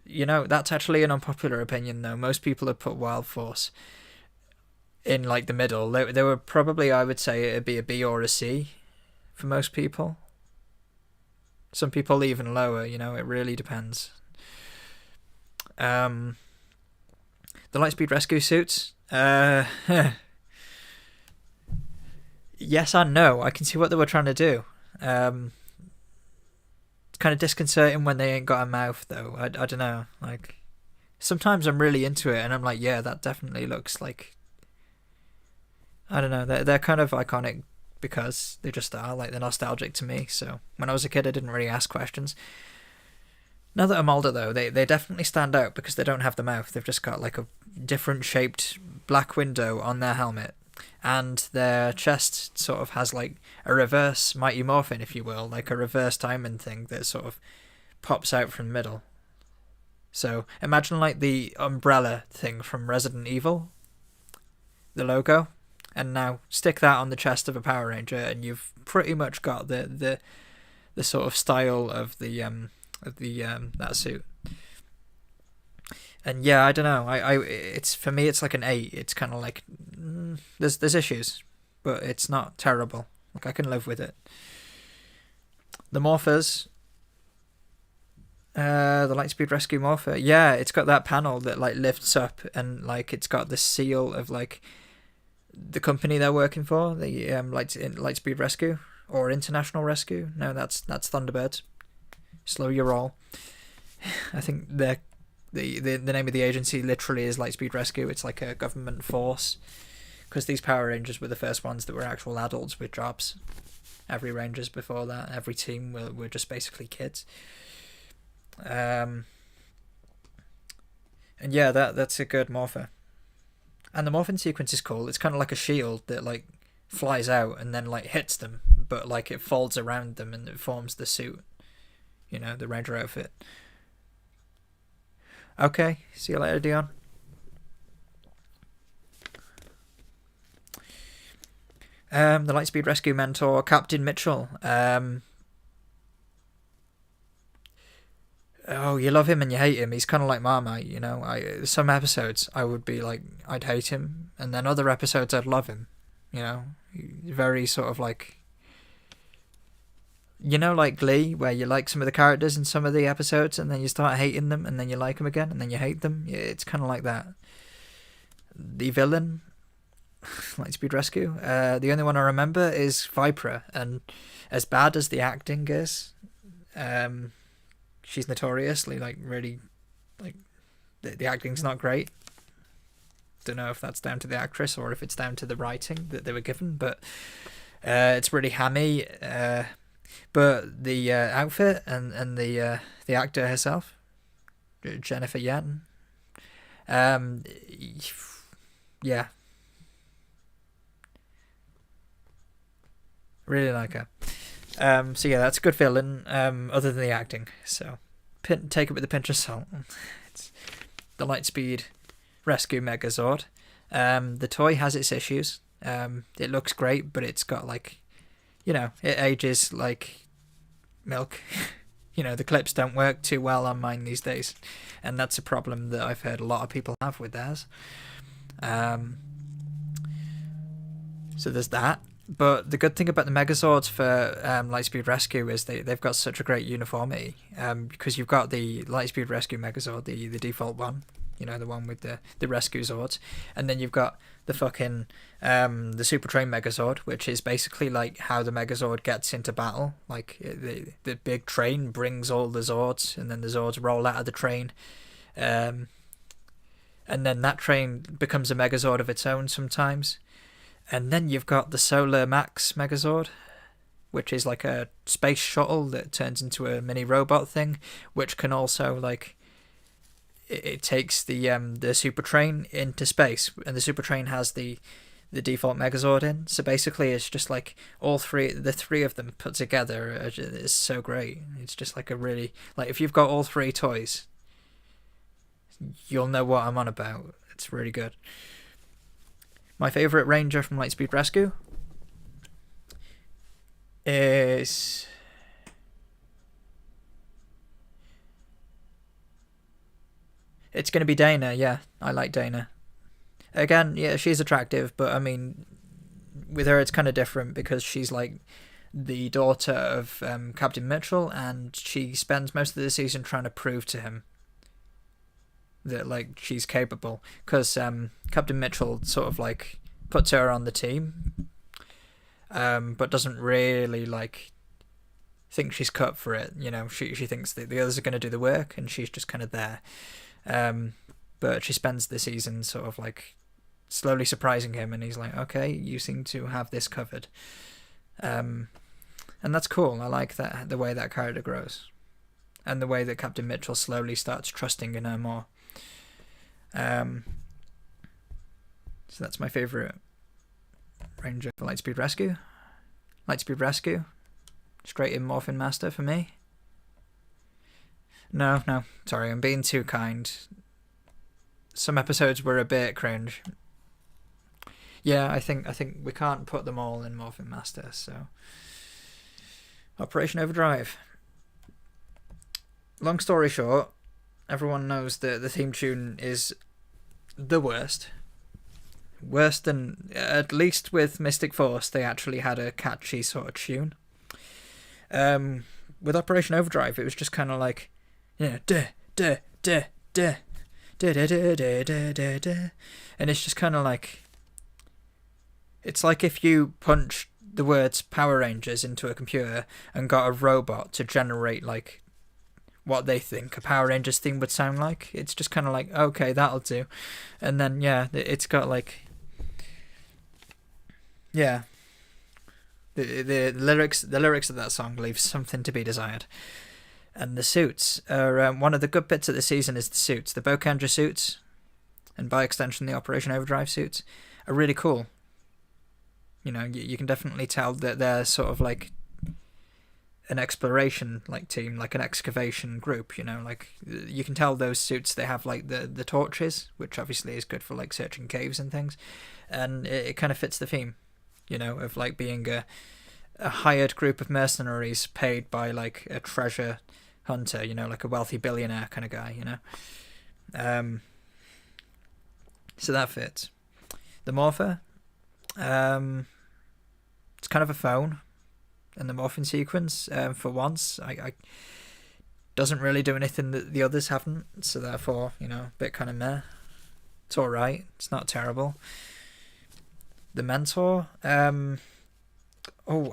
You know, that's actually an unpopular opinion though. Most people have put Wild Force in like the middle. They were probably, I would say, it'd be a B or a C for most people. Some people even lower, you know, it really depends. The Lightspeed Rescue suits. Yes and no. I can see what they were trying to do. It's kind of disconcerting when they ain't got a mouth, though. I don't know. Like, sometimes I'm really into it, and I'm like, yeah, that definitely looks like... I don't know. They're kind of iconic because they just are. Like, they're nostalgic to me. So when I was a kid, I didn't really ask questions. Now that I'm older, though, they definitely stand out because they don't have the mouth. They've just got like a different shaped black window on their helmet, and their chest sort of has like a reverse Mighty Morphin, if you will, like a reverse diamond thing that sort of pops out from the middle. So imagine like the umbrella thing from Resident Evil, the logo, and now stick that on the chest of a Power Ranger, and you've pretty much got the sort of style of the that suit. And yeah, I don't know. It's for me, it's like an 8. It's kind of like there's issues, but it's not terrible. Like, I can live with it. The Morphers, the Lightspeed Rescue Morpher. Yeah, it's got that panel that like lifts up, and like it's got the seal of like the company they're working for, the Lightspeed Rescue or International Rescue. No, that's Thunderbirds. Slow your roll. I think the name of the agency literally is Lightspeed Rescue. It's like a government force, because these Power Rangers were the first ones that were actual adults with jobs. Every Rangers before that, every team were just basically kids. And yeah, that's a good Morpher. And the morphing sequence is cool. It's kind of like a shield that like flies out and then like hits them, but like it folds around them and it forms the suit. You know, the Ranger outfit. Okay, see you later, Dion. The Lightspeed Rescue Mentor, Captain Mitchell. Oh, you love him and you hate him. He's kind of like Marmite, you know. Some episodes I would be like, I'd hate him, and then other episodes I'd love him. You know, very sort of like, you know, like Glee, where you like some of the characters in some of the episodes, and then you start hating them, and then you like them again, and then you hate them. Yeah, it's kind of like that. The villain, Lightspeed Rescue. The only one I remember is Vipra, and as bad as the acting is, she's notoriously like really like the acting's not great. Don't know if that's down to the actress or if it's down to the writing that they were given, but it's really hammy. But the outfit and the actor herself, Jennifer Yan, yeah, really like her. So yeah, that's a good villain. Other than the acting, so take it with a pinch of salt. It's the Lightspeed Rescue Megazord. The toy has its issues. It looks great, but it's got like, you know, it ages like milk. You know, the clips don't work too well on mine these days, and that's a problem that I've heard a lot of people have with theirs. So there's that. But the good thing about the Megazords for Lightspeed Rescue is they've got such a great uniformity, because you've got the Lightspeed Rescue Megazord, the default one, you know, the one with the Rescue Zords, and then you've got the fucking the Super Train Megazord, which is basically like how the Megazord gets into battle. Like the big train brings all the Zords, and then the Zords roll out of the train, and then that train becomes a Megazord of its own sometimes. And then you've got the Solar Max Megazord, which is like a space shuttle that turns into a mini robot thing, which can also like it takes the super train into space, and the super train has the default Megazord in. So basically, it's just like the three of them put together is so great. It's just like a really like if you've got all three toys, you'll know what I'm on about. It's really good. My favourite Ranger from Lightspeed Rescue is it's going to be Dana. Yeah, I like Dana. Again, yeah, she's attractive, but I mean, with her it's kind of different because she's like the daughter of Captain Mitchell, and she spends most of the season trying to prove to him that like she's capable, because Captain Mitchell sort of like puts her on the team, but doesn't really like think she's cut for it. You know, she thinks that the others are going to do the work, and she's just kind of there. But she spends the season sort of like slowly surprising him, and he's like, okay, you seem to have this covered, and that's cool. I like that, the way that character grows, and the way that Captain Mitchell slowly starts trusting in her more. So that's my favourite Ranger for Lightspeed Rescue. Lightspeed Rescue, straight in Morphin Master for me. No, sorry, I'm being too kind. Some episodes were a bit cringe. Yeah, I think we can't put them all in Morphin Master, so Operation Overdrive. Long story short, everyone knows that the theme tune is the worst. Worse than, at least with Mystic Force, they actually had a catchy sort of tune. With Operation Overdrive, it was just kind of like, duh, duh, duh, duh, duh, duh, duh, duh, duh, duh, duh. And it's just kind of like, it's like if you punched the words Power Rangers into a computer and got a robot to generate like what they think a Power Rangers theme would sound like. It's just kind of like, okay, that'll do. And then it's got like, the lyrics of that song leave something to be desired. And the suits are one of the good bits of the season is the suits. The Bokendra suits, and by extension the Operation Overdrive suits, are really cool. You can definitely tell that they're sort of like an exploration like team, like an excavation group. Like you can tell those suits, they have like the torches, which obviously is good for like searching caves and things, and it kind of fits the theme, of like being a hired group of mercenaries paid by like a treasure hunter, like a wealthy billionaire kind of guy, so that fits. The Morpher, it's kind of a phone, and the morphing sequence, for once, I doesn't really do anything that the others haven't, so therefore, a bit kind of meh. It's alright, it's not terrible. The Mentor, I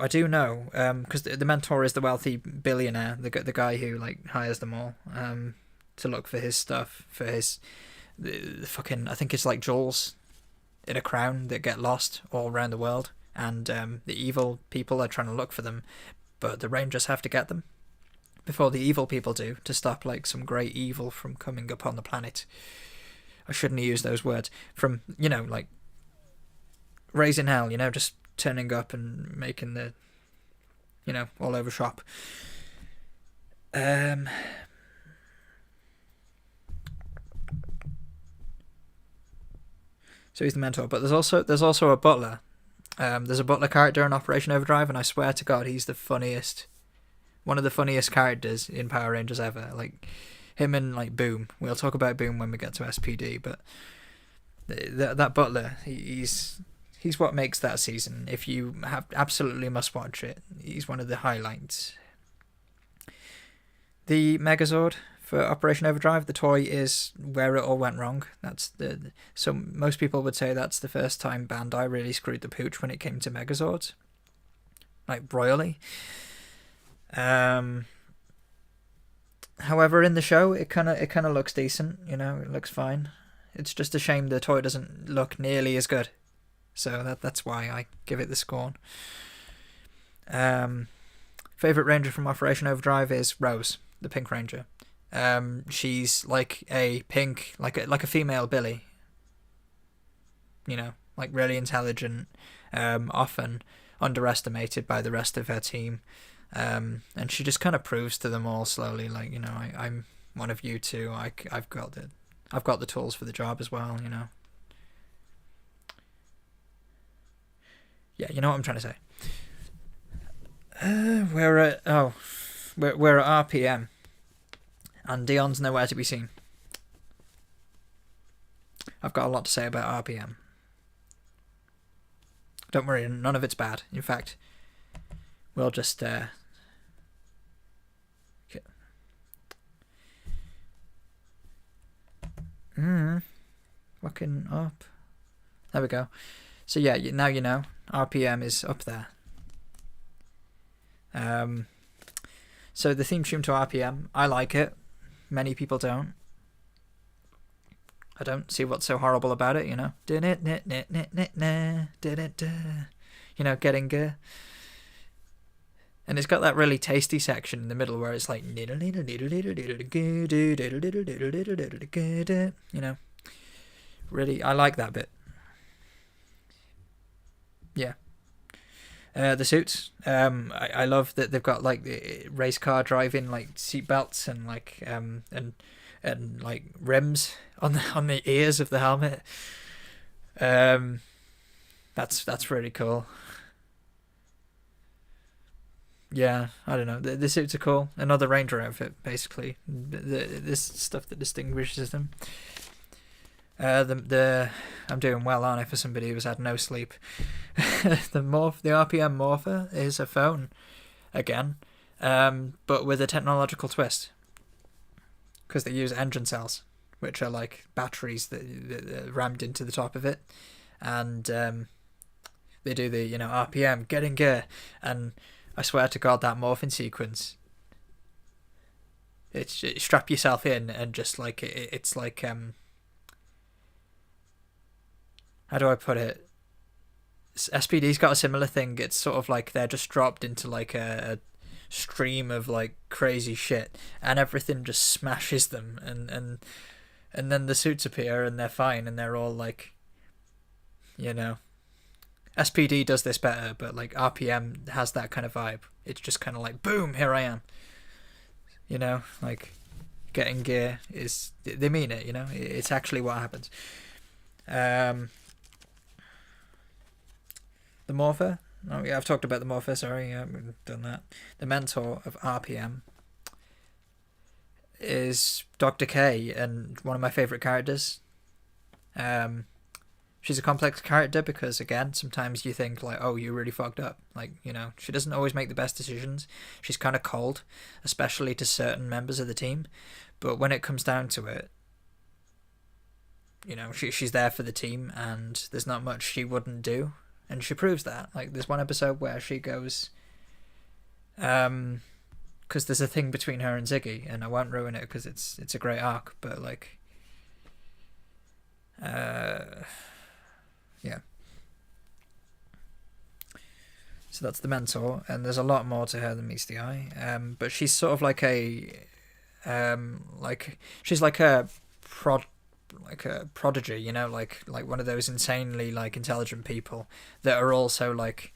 do know, because the Mentor is the wealthy billionaire, the guy who like hires them all to look for his stuff, for the fucking, I think it's like jewels in a crown that get lost all around the world, and the evil people are trying to look for them, but the Rangers have to get them before the evil people do, to stop like some great evil from coming upon the planet. I shouldn't have used those words. From, like raising hell, just turning up and making the, all over shop. So he's the Mentor, but there's also a butler. There's a butler character in Operation Overdrive, and I swear to God, he's one of the funniest characters in Power Rangers ever. Like him and like Boom. We'll talk about Boom when we get to SPD, but that butler, he's what makes that season. If you absolutely must watch it, he's one of the highlights. The Megazord for Operation Overdrive, the toy, is where it all went wrong. So most people would say that's the first time Bandai really screwed the pooch when it came to Megazords, like royally. However, in the show, it kind of looks decent. It looks fine. It's just a shame the toy doesn't look nearly as good. So that's why I give it the scorn. Favorite Ranger from Operation Overdrive is Rose, the Pink Ranger. She's like a pink, like a female Billy. Like really intelligent, often underestimated by the rest of her team. And she just kind of proves to them all slowly, like, I'm one of you too. I've got the tools for the job as well. Yeah, you know what I'm trying to say. We're at RPM, and Dion's nowhere to be seen. I've got a lot to say about RPM. Don't worry, none of it's bad. In fact, we'll just fucking up. There we go. So yeah, now you know. RPM is up there. So the theme tune to RPM, I like it. Many people don't. I don't see what's so horrible about it, getting and it's got that really tasty section in the middle where it's like, really, I like that bit. Yeah. The suits, I love that they've got like the race car driving like seat belts and like and like rims on the ears of the helmet. That's really cool. Yeah, I don't know. The suits are cool. Another Ranger outfit, basically. This stuff that distinguishes them. The I'm doing well, aren't I, for somebody who's had no sleep? The RPM Morpher is a phone again, but with a technological twist, because they use engine cells, which are like batteries that are rammed into the top of it, and they do the RPM, get in gear, and I swear to God that morphing sequence. Strap yourself in and just like it's like how do I put it? SPD's got a similar thing. It's sort of like they're just dropped into like a stream of like crazy shit, and everything just smashes them, and then the suits appear and they're fine, and they're all like, SPD does this better, but like RPM has that kind of vibe. It's just kind of like, boom, here I am. Like getting gear is, they mean it. It's actually what happens. The Morpher. Oh yeah, I've talked about the Morpher. Sorry, I've done that. The mentor of RPM is Dr. K, and one of my favorite characters. She's a complex character because, again, sometimes you think like, oh, you really fucked up. Like, she doesn't always make the best decisions. She's kind of cold, especially to certain members of the team. But when it comes down to it, she's there for the team, and there's not much she wouldn't do. And she proves that. Like, there's one episode where she goes, because there's a thing between her and Ziggy, and I won't ruin it because it's a great arc, but like, yeah. So that's the mentor, and there's a lot more to her than meets the eye. But she's sort of like she's like a prodigy, like one of those insanely like intelligent people that are also like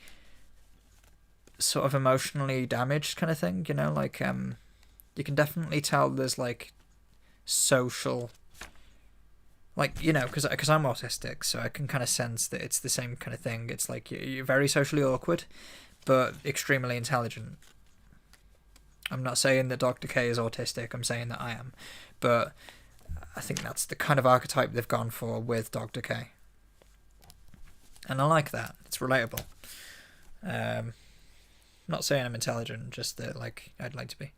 sort of emotionally damaged kind of thing, like you can definitely tell there's like social, like, because I'm autistic, so I can kind of sense that it's the same kind of thing. It's like you're very socially awkward but extremely intelligent. I'm not saying that Dr. K is autistic, I'm saying that I am, but I think that's the kind of archetype they've gone for with Dr. K. And I like that. It's relatable. Not saying I'm intelligent, just that like I'd like to be.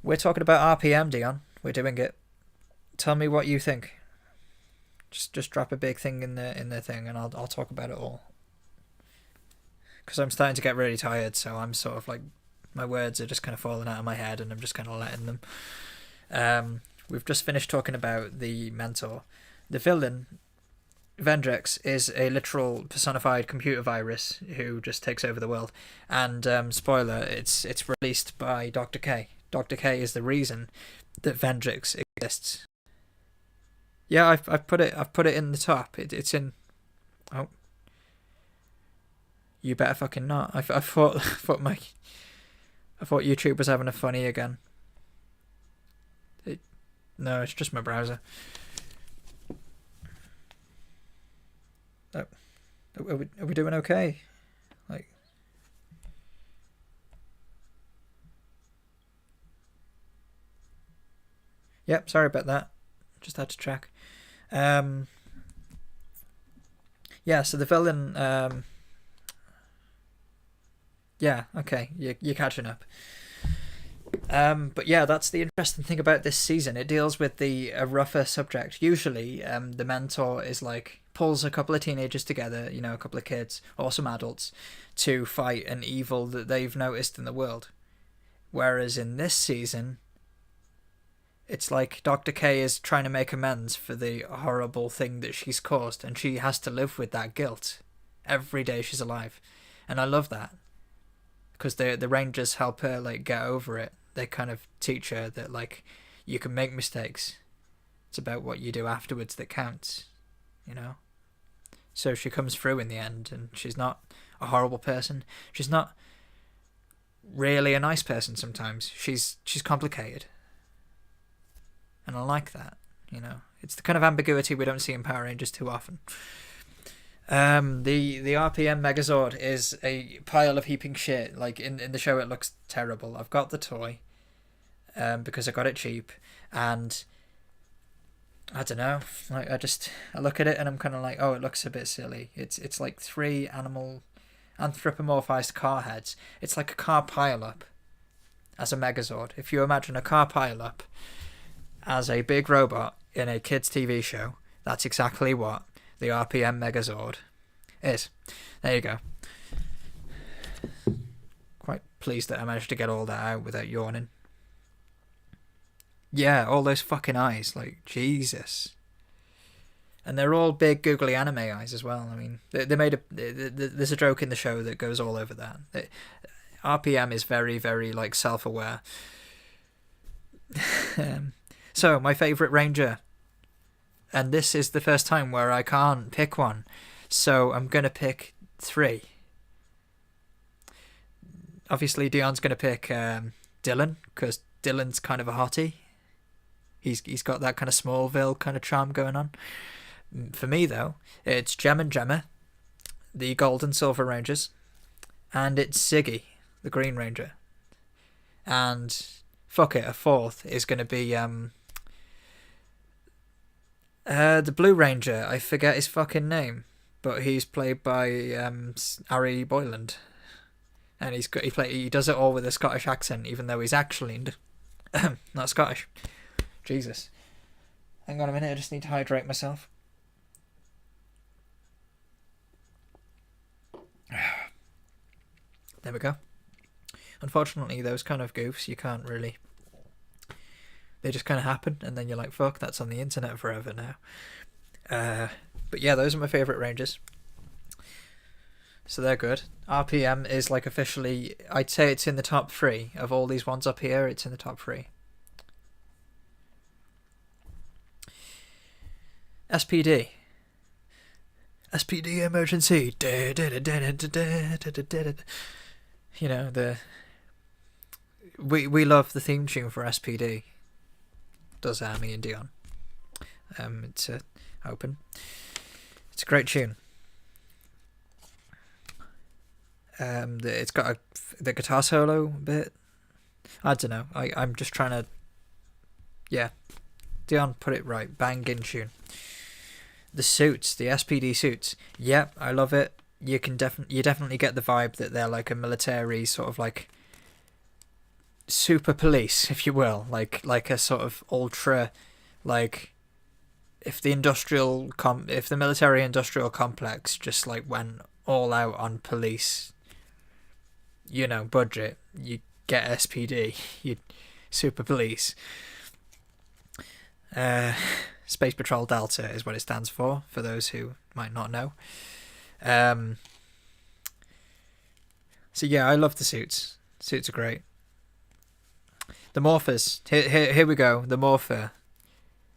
We're talking about RPM, Dion. We're doing it. Tell me what you think. Just drop a big thing in the thing, and I'll talk about it all. Because I'm starting to get really tired, so I'm sort of like, my words are just kind of falling out of my head, and I'm just kind of letting them. We've just finished talking about the mentor. The villain, Vendrex, is a literal personified computer virus who just takes over the world. And spoiler, it's released by Dr. K. Dr. K is the reason that Vendrex exists. Yeah, I've put it in the top. It's in. Oh, you better fucking not. I thought YouTube was having a funny again. No, it's just my browser. Oh, are we doing okay? Like, yep. Sorry about that. Just had to check. Yeah. So the villain. Yeah. Okay. You're catching up. But yeah, that's the interesting thing about this season. It deals with a rougher subject. Usually, the mentor is like pulls a couple of teenagers together, a couple of kids or some adults, to fight an evil that they've noticed in the world. Whereas in this season, it's like Dr. K is trying to make amends for the horrible thing that she's caused, and she has to live with that guilt every day she's alive. And I love that, because the Rangers help her like get over it. They kind of teach her that like you can make mistakes. It's about what you do afterwards that counts, So she comes through in the end, and she's not a horrible person. She's not really a nice person sometimes. She's complicated. And I like that, It's the kind of ambiguity we don't see in Power Rangers too often. The RPM Megazord is a pile of heaping shit. Like in the show, it looks terrible. I've got the toy, because I got it cheap, and I don't know. Like I look at it and I'm kind of like, oh, it looks a bit silly. It's like three anthropomorphized car heads. It's like a car pile-up as a Megazord. If you imagine a car pile-up as a big robot in a kids' TV show, that's exactly what the RPM Megazord is. There you go. Quite pleased that I managed to get all that out without yawning. Yeah, all those fucking eyes, like, Jesus. And they're all big googly anime eyes as well. I mean, they made there's a joke in the show that goes all over that. RPM is very, very, like, self-aware. So, my favourite Ranger. And this is the first time where I can't pick one. So, I'm going to pick 3. Obviously, Dion's going to pick Dylan, because Dylan's kind of a hottie. He's got that kind of Smallville kind of charm going on. For me, though, it's Gem and Gemma, the Gold and Silver Rangers, and it's Ziggy, the Green Ranger. And fuck it, a 4th is going to be the Blue Ranger. I forget his fucking name, but he's played by Ari Boyland, and he does it all with a Scottish accent, even though he's actually not Scottish. Jesus. Hang on a minute, I just need to hydrate myself. There we go. Unfortunately, those kind of goofs, you can't really... They just kind of happen, and then you're like, fuck, that's on the internet forever now. But yeah, those are my favourite Rangers. So they're good. RPM is like officially... I'd say it's in the top 3. Of all these ones up here, it's in the top 3. SPD emergency. You know, we love the theme tune for SPD. Does me and Dion. It's open. It's a great tune. It's got the guitar solo bit. I don't know. I'm just trying to. Yeah, Dion put it right. Banging tune. The suits, the SPD suits. Yep, I love it. You definitely get the vibe that they're like a military sort of like super police, if you will, like a sort of ultra, like if the military industrial complex just like went all out on police, you know, budget, you get SPD, you super police. Space Patrol Delta is what it stands for those who might not know. So yeah, I love the suits. Suits are great. The Morphers. Here we go. The Morpher.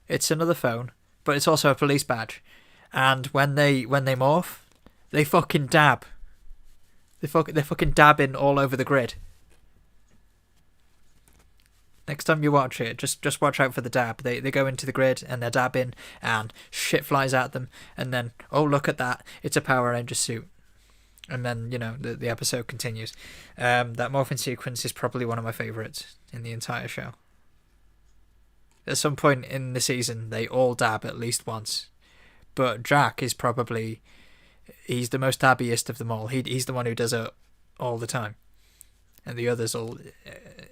It's another phone, but it's also a police badge. And when they morph, they fucking dab. They're fucking dabbing all over the grid. Next time you watch it, just watch out for the dab. They go into the grid and they're dabbing and shit flies at them, and then, oh, look at that, it's a Power Ranger suit. And then, you know, the episode continues. That morphing sequence is probably one of my favourites in the entire show. At some point in the season, they all dab at least once. But Jack is probably... He's the most dabbiest of them all. He's the one who does it all the time. And the others all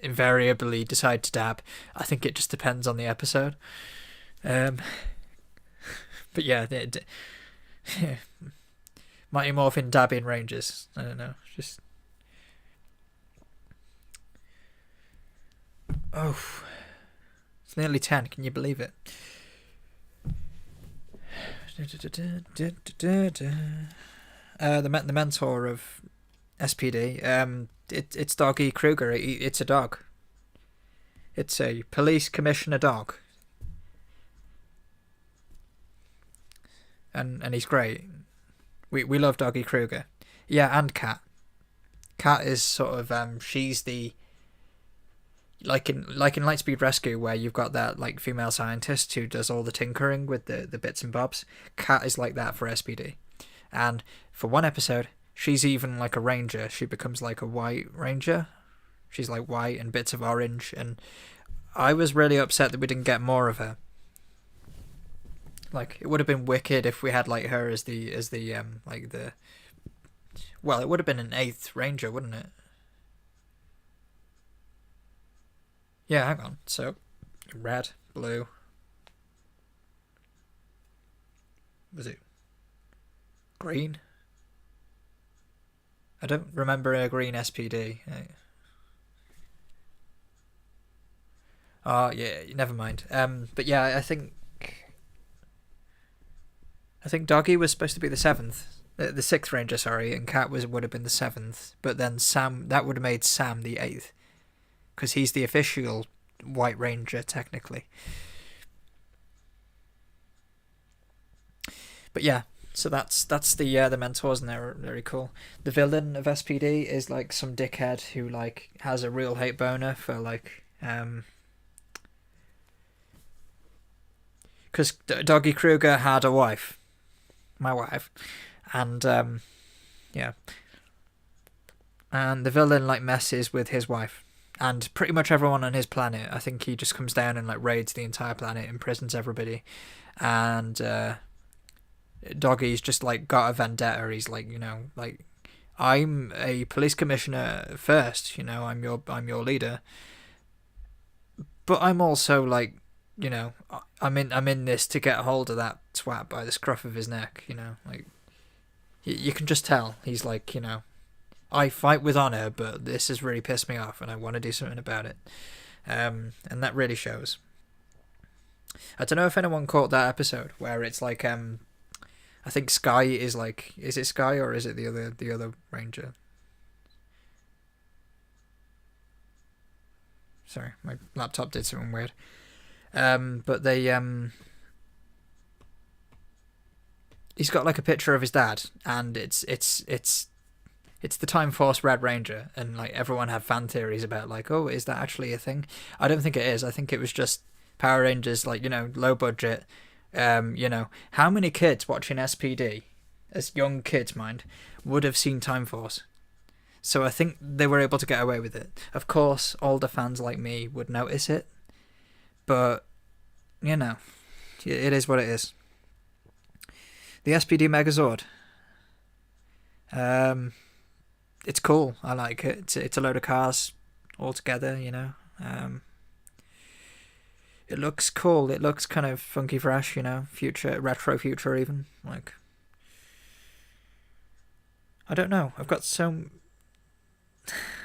invariably decide to dab. I think it just depends on the episode. But yeah, Mighty Morphin dabbing Rangers. I don't know. Just... Oh. It's nearly 10. Can you believe it? The mentor of SPD. It's Doggy Kruger. It's a dog. It's a police commissioner dog. And he's great. We love Doggy Kruger. Yeah, and Kat. Kat is sort of she's the like in Lightspeed Rescue, where you've got that like female scientist who does all the tinkering with the bits and bobs. Kat is like that for SPD. And for one episode, she's even like a ranger. She becomes like a white ranger. She's like white and bits of orange, and I was really upset that we didn't get more of her. Like, it would have been wicked if we had like her as the like the, well, it would have been an 8th ranger, wouldn't it? Yeah, hang on. So, red, blue. Was it green? I don't remember a green SPD. Oh, yeah, never mind. But yeah, I think Doggy was supposed to be the 7th, the 6th ranger, sorry, and Cat would have been the 7th. But then Sam, that would have made Sam the 8th, because he's the official White Ranger technically. But yeah, so that's the mentors, and they're very cool. The villain of SPD is like some dickhead who like has a real hate boner for like because Doggy Kruger had a wife, my wife, and yeah, and the villain like messes with his wife and pretty much everyone on his planet. I think he just comes down and like raids the entire planet, imprisons everybody, and Doggy's just like got a vendetta. He's like, you know, like, I'm a police commissioner first, you know, I'm your leader, but I'm also like, you know, I'm in this to get a hold of that twat by the scruff of his neck, you know, like you can just tell he's like, you know, I fight with honor, but this has really pissed me off and I want to do something about it, and that really shows. I don't know if anyone caught that episode where it's like I think Sky is like, is it Sky or is it the other ranger? Sorry, my laptop did something weird. But they he's got like a picture of his dad, and it's the Time Force Red Ranger, and like everyone had fan theories about like, oh, is that actually a thing? I don't think it is. I think it was just Power Rangers, like, you know, low budget. You know, how many kids watching SPD, as young kids, mind, would have seen Time Force? So I think they were able to get away with it. Of course, older fans like me would notice it, but, you know, it is what it is. The SPD Megazord. It's cool. I like it. It's a load of cars all together, you know. It looks cool. It looks kind of funky fresh, you know, retro future even. Like, I don't know.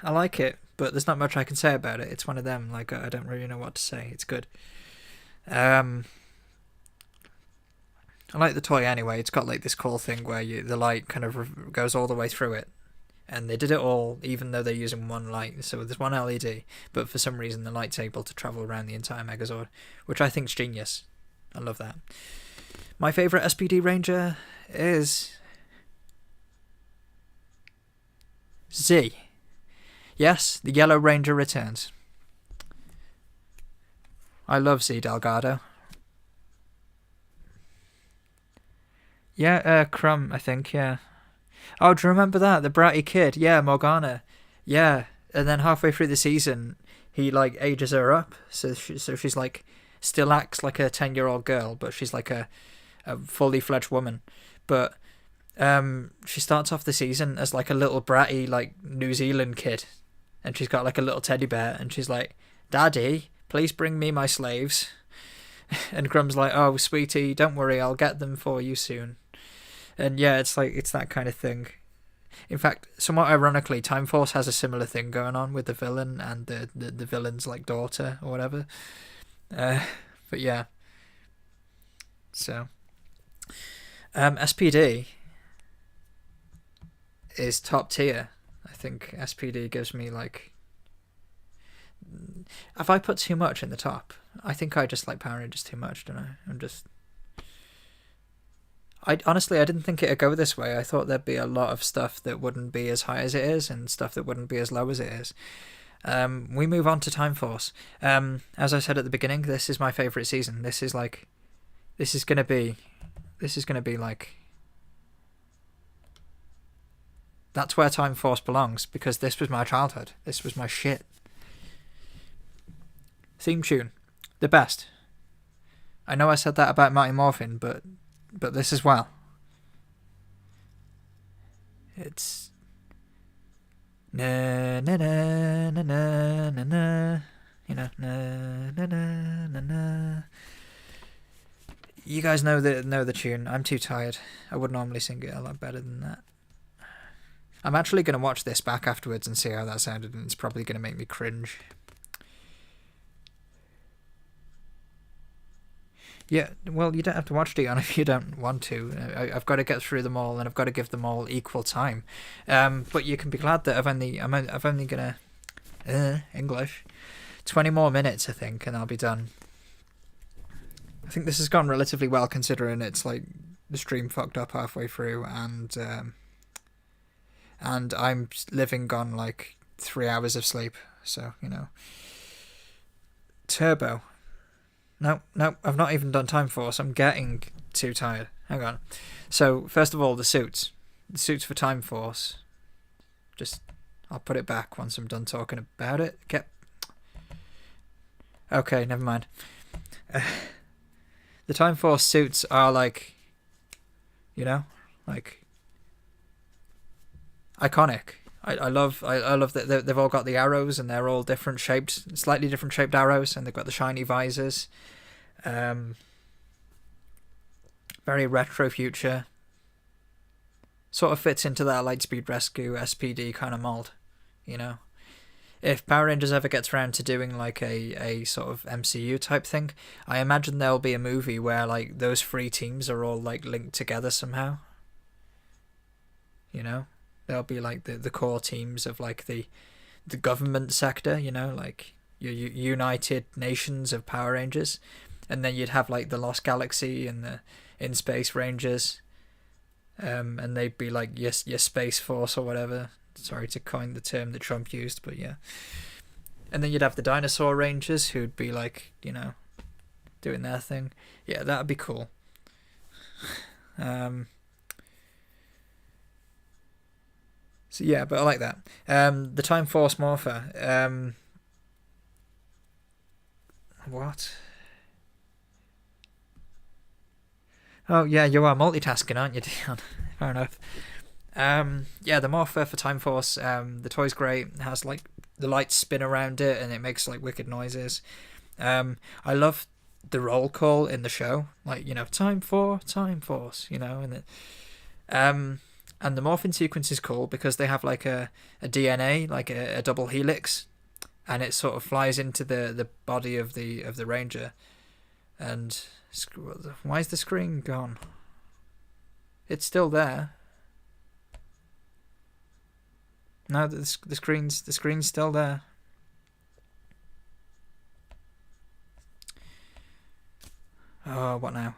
I like it, but there's not much I can say about it. It's one of them. Like, I don't really know what to say. It's good. I like the toy anyway. It's got like this cool thing where the light kind of goes all the way through it. And they did it all, even though they're using one light. So there's one LED, but for some reason the light's able to travel around the entire Megazord, which I think's genius. I love that. My favourite SPD Ranger is Z. Yes, the Yellow Ranger returns. I love Z Delgado. Yeah, Crumb, I think, yeah. Oh, do you remember that? The bratty kid. Yeah, Morgana. Yeah. And then halfway through the season, he, like, ages her up. So she's, like, still acts like a 10-year-old girl, but she's, like, a fully fledged woman. But she starts off the season as, like, a little bratty, like, New Zealand kid. And she's got, like, a little teddy bear. And she's like, Daddy, please bring me my slaves. And Crumb's like, oh, sweetie, don't worry, I'll get them for you soon. And yeah, it's like, it's that kind of thing. In fact, somewhat ironically, Time Force has a similar thing going on with the villain and the villain's like daughter or whatever. But yeah. So SPD is top tier. I think SPD gives me like, have I put too much in the top? I think I just like Power Rangers too much, don't I? Honestly, I didn't think it'd go this way. I thought there'd be a lot of stuff that wouldn't be as high as it is and stuff that wouldn't be as low as it is. We move on to Time Force. As I said at the beginning, this is my favourite season. This is gonna be like That's where Time Force belongs, because this was my childhood. This was my shit. Theme tune. The best. I know I said that about Mighty Morphin, but this as well. It's... na na na na na na na. You know, na na na na na. You guys know the tune. I'm too tired. I would normally sing it a lot better than that. I'm actually going to watch this back afterwards and see how that sounded, and it's probably going to make me cringe. Yeah, well, you don't have to watch Dion if you don't want to. I've got to get through them all, and I've got to give them all equal time. But you can be glad that I've only gonna English 20 more minutes, I think, and I'll be done. I think this has gone relatively well, considering it's like the stream fucked up halfway through, and I'm living on like 3 hours of sleep. So, you know, Turbo. No, I've not even done Time Force. I'm getting too tired. Hang on. So, first of all, the suits. The suits for Time Force. I'll put it back once I'm done talking about it. Okay, never mind. The Time Force suits are like, you know, like iconic. I love that they've all got the arrows, and they're all different shaped, slightly different shaped arrows, and they've got the shiny visors. Very retro future. Sort of fits into that Lightspeed Rescue SPD kind of mold, you know. If Power Rangers ever gets around to doing like a sort of MCU type thing, I imagine there'll be a movie where like those 3 teams are all like linked together somehow. You know? There'll be like the core teams of like the government sector, you know, like your United Nations of Power Rangers, and then you'd have like the Lost Galaxy and the Interspace Rangers, and they'd be like your Space Force or whatever. Sorry to coin the term that Trump used, but yeah. And then you'd have the Dinosaur Rangers, who'd be like, you know, doing their thing. Yeah, that'd be cool. So yeah, but I like that. The Time Force Morpher. What? Oh yeah, you are multitasking, aren't you, Dion? Fair enough. Yeah, the Morpher for Time Force. The toy's great. It has like the lights spin around it, and it makes like wicked noises. I love the roll call in the show, like, you know, Time Force, you know, and it. And the morphing sequence is cool because they have like a DNA, like a double helix, and it sort of flies into the body of the Ranger. And why is the screen gone? It's still there. No, the screen's still there. Oh, what now?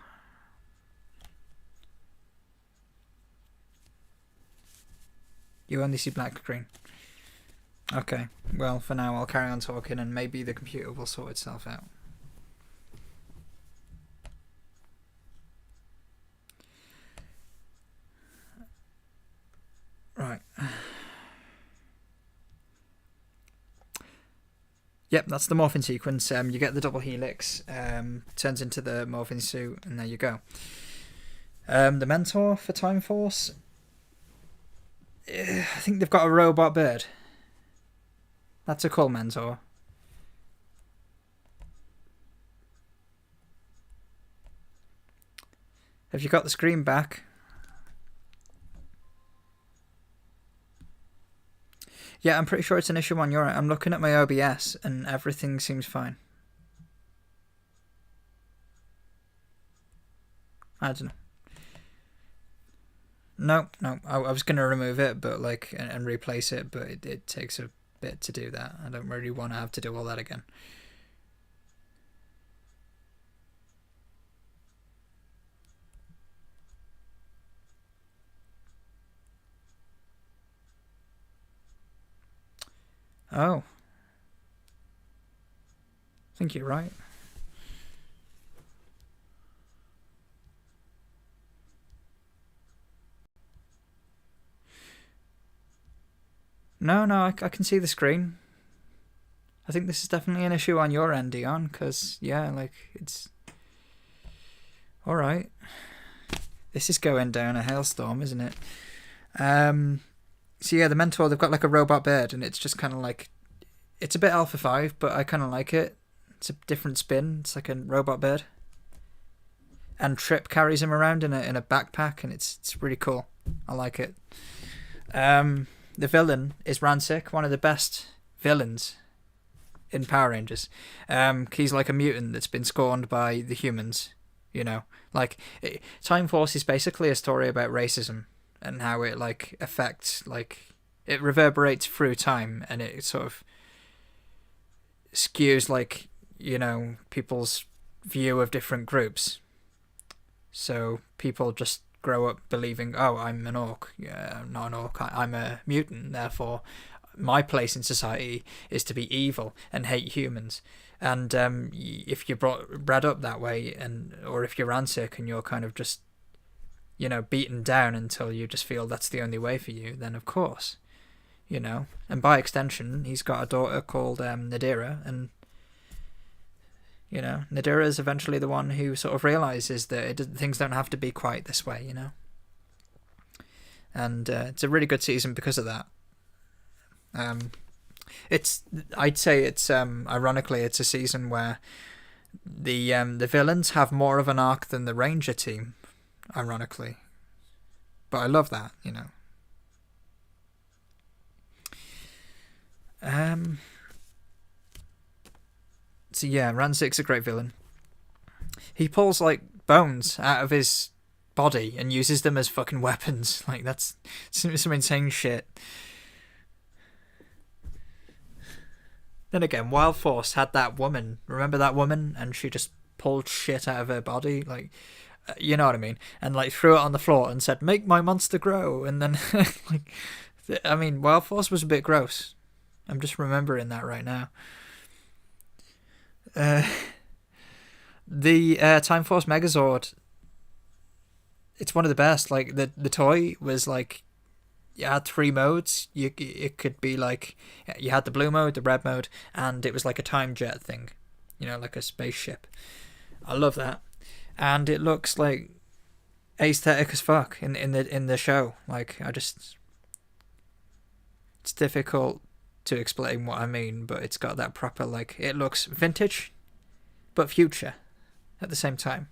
You only see black screen. Okay, well, for now I'll carry on talking, and maybe the computer will sort itself out. Right. Yep, that's the morphing sequence. You get the double helix, turns into the morphing suit, and there you go. The mentor for Time Force, I think they've got a robot bird. That's a cool mentor. Have you got the screen back? Yeah, I'm pretty sure it's an issue on your end. I'm looking at my OBS and everything seems fine. I don't know. No. I was going to remove it, but like, and replace it, but it takes a bit to do that. I don't really want to have to do all that again. Oh. I think you're right. No, I can see the screen. I think this is definitely an issue on your end, Dion, because, yeah, like, it's... Alright. This is going down a hailstorm, isn't it? So, yeah, the Mentor, they've got, like, a robot bird, and it's just kind of like... It's a bit Alpha 5, but I kind of like it. It's a different spin. It's like a robot bird. And Trip carries him around in a backpack, and it's really cool. I like it. The villain is Ransik, one of the best villains in Power Rangers. He's like a mutant that's been scorned by the humans, you know. Like, Time Force is basically a story about racism and how it, like, affects, like, it reverberates through time, and it sort of skews, like, you know, people's view of different groups. So people just grow up believing, oh, I'm an orc. Yeah, I'm not an orc. I'm a mutant. Therefore, my place in society is to be evil and hate humans. And if you're bred up that way, or if you're Ransik and you're kind of just, you know, beaten down until you just feel that's the only way for you, then of course, you know. And by extension, he's got a daughter called Nadira, and you know, Nadira is eventually the one who sort of realizes that things don't have to be quite this way, you know. And it's a really good season because of that. I'd say it's ironically it's a season where the villains have more of an arc than the Ranger team, ironically. But I love that, you know. So yeah, Ransik's a great villain. He pulls like bones out of his body and uses them as fucking weapons. Like, that's some insane shit. Then again, Wild Force had that woman. Remember that woman? And she just pulled shit out of her body. Like, you know what I mean? And like threw it on the floor and said, "Make my monster grow." And then, like, I mean, Wild Force was a bit gross. I'm just remembering that right now. The Time Force Megazord, it's one of the best. Like, the toy was like, you had 3 modes. It could be like, you had the blue mode, the red mode, and it was like a time jet thing, you know, like a spaceship. I love that, and it looks like aesthetic as fuck in the show. Like, it's difficult to explain what I mean, but it's got that proper, like, it looks vintage but future at the same time.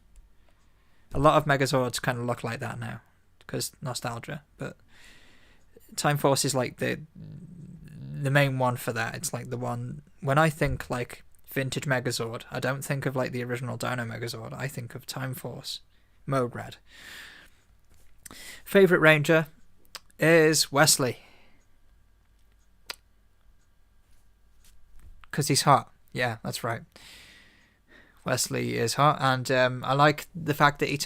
A lot of Megazords kind of look like that now because nostalgia, but Time Force is like the main one for that. It's like the one, when I think like vintage Megazord, I don't think of like the original Dino Megazord. I think of Time Force Mode Red. Favorite Ranger is Wesley, because he's hot. Yeah, that's right. Wesley is hot, and I like the fact that he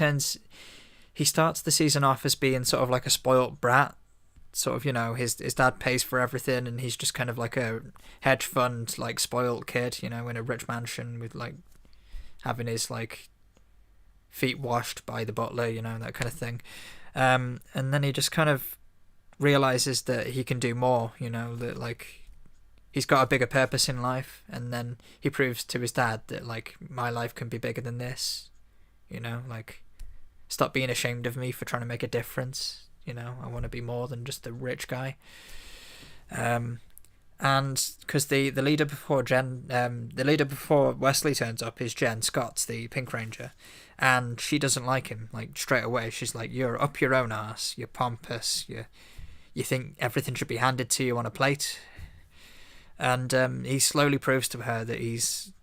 starts the season off as being sort of like a spoilt brat. Sort of, you know, his dad pays for everything, and he's just kind of like a hedge fund, like, spoilt kid, you know, in a rich mansion with, like, having his, like, feet washed by the butler, you know, that kind of thing. And then he just kind of realizes that he can do more, you know, that, like, he's got a bigger purpose in life, and then he proves to his dad that, like, my life can be bigger than this, you know, like, stop being ashamed of me for trying to make a difference, you know, I want to be more than just a rich guy. And because the leader before Wesley turns up is Jen Scott's the Pink Ranger, and she doesn't like him, like, straight away. She's like, you're up your own arse, you're pompous, you think everything should be handed to you on a plate. And he slowly proves to her that he's,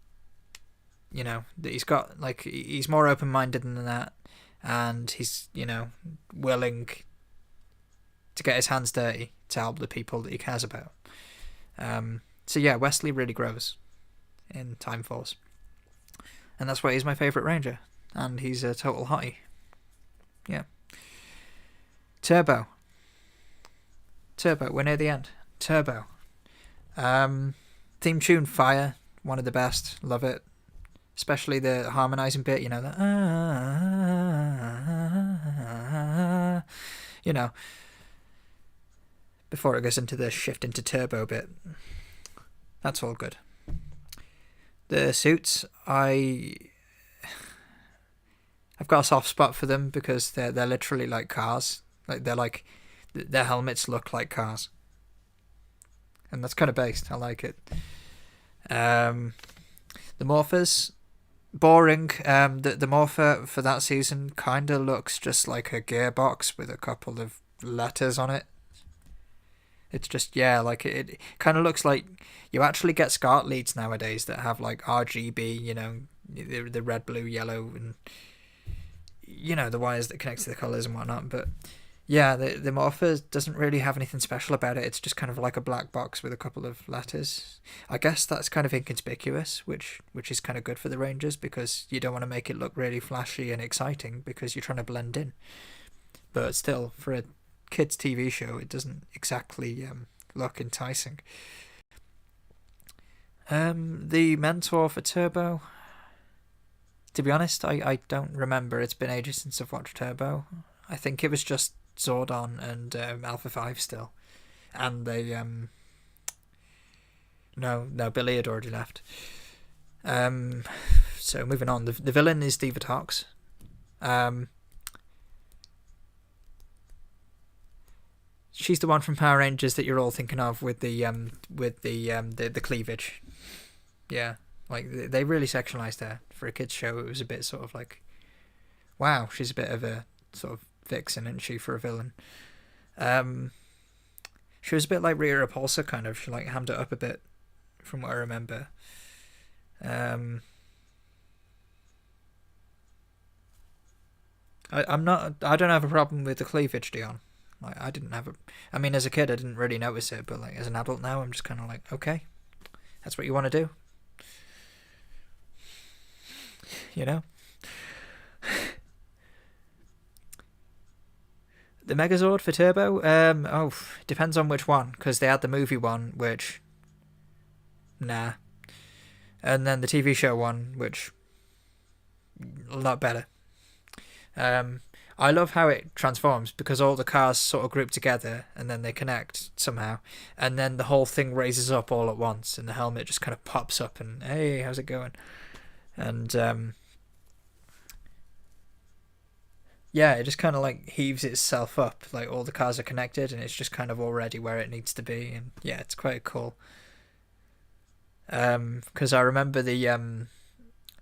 you know, that he's got, like, he's more open-minded than that, and he's, you know, willing to get his hands dirty to help the people that he cares about. So yeah, Wesley really grows in Time Force, and that's why he's my favourite Ranger, and he's a total hottie. Yeah. Turbo, we're near the end. Turbo. Theme tune, fire, one of the best, love it, especially the harmonizing bit, you know, the you know, before it goes into the shift into turbo bit. That's all good. The suits, I've got a soft spot for them because they're literally like cars. Like their helmets look like cars, and that's kind of based. I like it. The Morphers, boring. The Morpher for that season kind of looks just like a gearbox with a couple of letters on it. It's just, yeah, like it kind of looks like you actually get SCART leads nowadays that have like RGB, you know, the red, blue, yellow, and you know the wires that connect to the colours and whatnot. But yeah, the Morpher doesn't really have anything special about it. It's just kind of like a black box with a couple of letters. I guess that's kind of inconspicuous, which is kind of good for the Rangers because you don't want to make it look really flashy and exciting because you're trying to blend in. But still, for a kids' TV show, it doesn't exactly look enticing. The mentor for Turbo, to be honest, I don't remember. It's been ages since I've watched Turbo. I think it was just Zordon and Alpha 5 still. And they, no, Billy had already left. So moving on, the villain is Diva Tox. She's the one from Power Rangers that you're all thinking of with the cleavage. Yeah, like they really sexualized her for a kids show. It was a bit sort of like, wow, she's a bit of a sort of vixen, isn't she, for a villain? She was a bit like Rhea Repulsa, kind of. She like hammed it up a bit, from what I remember. I don't have a problem with the cleavage, Dion. Like I didn't have a. I mean, as a kid, I didn't really notice it, but like as an adult now, I'm just kind of like, okay, that's what you want to do. You know. The Megazord for Turbo, depends on which one, because they had the movie one, which, nah, and then the TV show one, which, a lot better. I love how it transforms, because all the cars sort of group together, and then they connect somehow, and then the whole thing raises up all at once, and the helmet just kind of pops up, and hey, how's it going? And, yeah, it just kind of like heaves itself up, like all the cars are connected and it's just kind of already where it needs to be, and yeah, it's quite cool. Because I remember the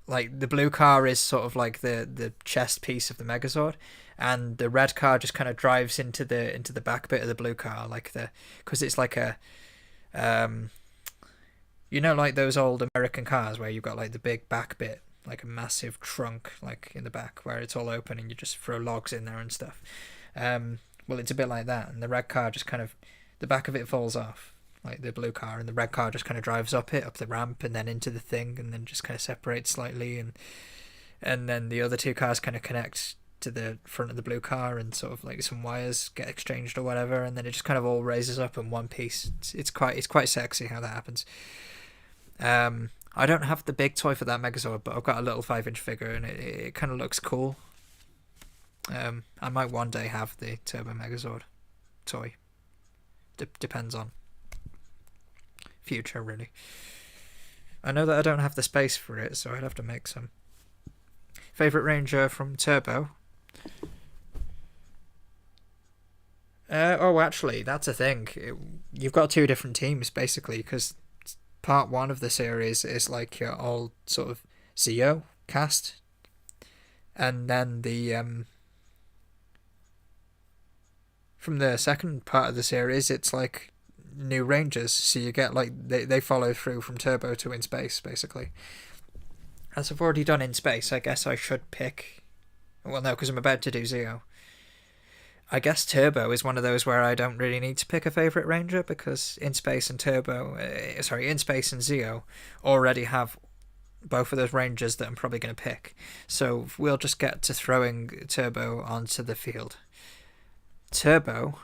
like the blue car is sort of like the chest piece of the Megazord, and the red car just kind of drives into the back bit of the blue car, like because it's like a you know, like those old American cars where you've got like the big back bit, like a massive trunk, like in the back where it's all open and you just throw logs in there and stuff. Well, it's a bit like that, and the red car just kind of, the back of it falls off, like the blue car, and the red car just kind of drives up the ramp, and then into the thing, and then just kind of separates slightly, and then the other two cars kind of connect to the front of the blue car, and sort of like some wires get exchanged or whatever, and then it just kind of all raises up in one piece. It's quite sexy how that happens. I don't have the big toy for that Megazord, but I've got a little 5-inch figure, and it kind of looks cool. I might one day have the Turbo Megazord toy. Depends on future, really. I know that I don't have the space for it, so I'd have to make some. Favourite Ranger from Turbo? Actually, that's a thing. You've got two different teams, basically, because part one of the series is like your old sort of Zeo cast, and then the from the second part of the series it's like new Rangers, so you get like they follow through from Turbo to In Space, basically. As I've already done In Space, I guess I should pick, well no, because I'm about to do Zeo. I guess Turbo is one of those where I don't really need to pick a favourite Ranger, because In Space and In Space and Zeo already have both of those Rangers that I'm probably going to pick. So we'll just get to throwing Turbo onto the field. Turbo,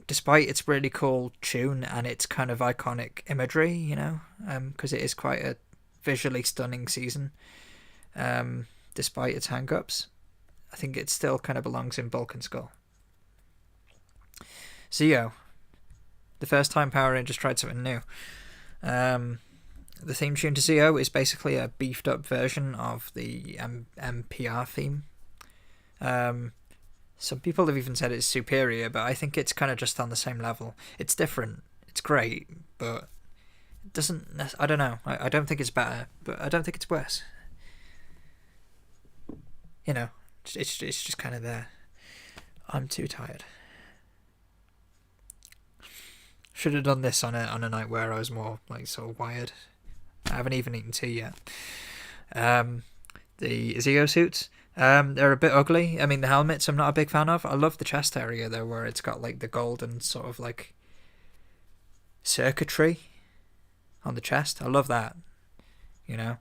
despite its really cool tune and its kind of iconic imagery, you know, because it is quite a visually stunning season, despite its hang-ups, I think it still kind of belongs in Bulk and Skull. Zeo, The first time Power Rangers tried something new. The theme tune to Zeo is basically a beefed up version of the MPR theme. Some people have even said it's superior, but I think it's kind of just on the same level. It's different. It's great, but it doesn't... I don't know. I don't think it's better, but I don't think it's worse. You know, it's just kind of there. I'm too tired. Should have done this on a night where I was more like sort of wired. I haven't even eaten tea yet. The Zeo suits, they're a bit ugly. I mean, the helmets I'm not a big fan of. I love the chest area though, where it's got like the golden sort of like circuitry on the chest. I love that. You know.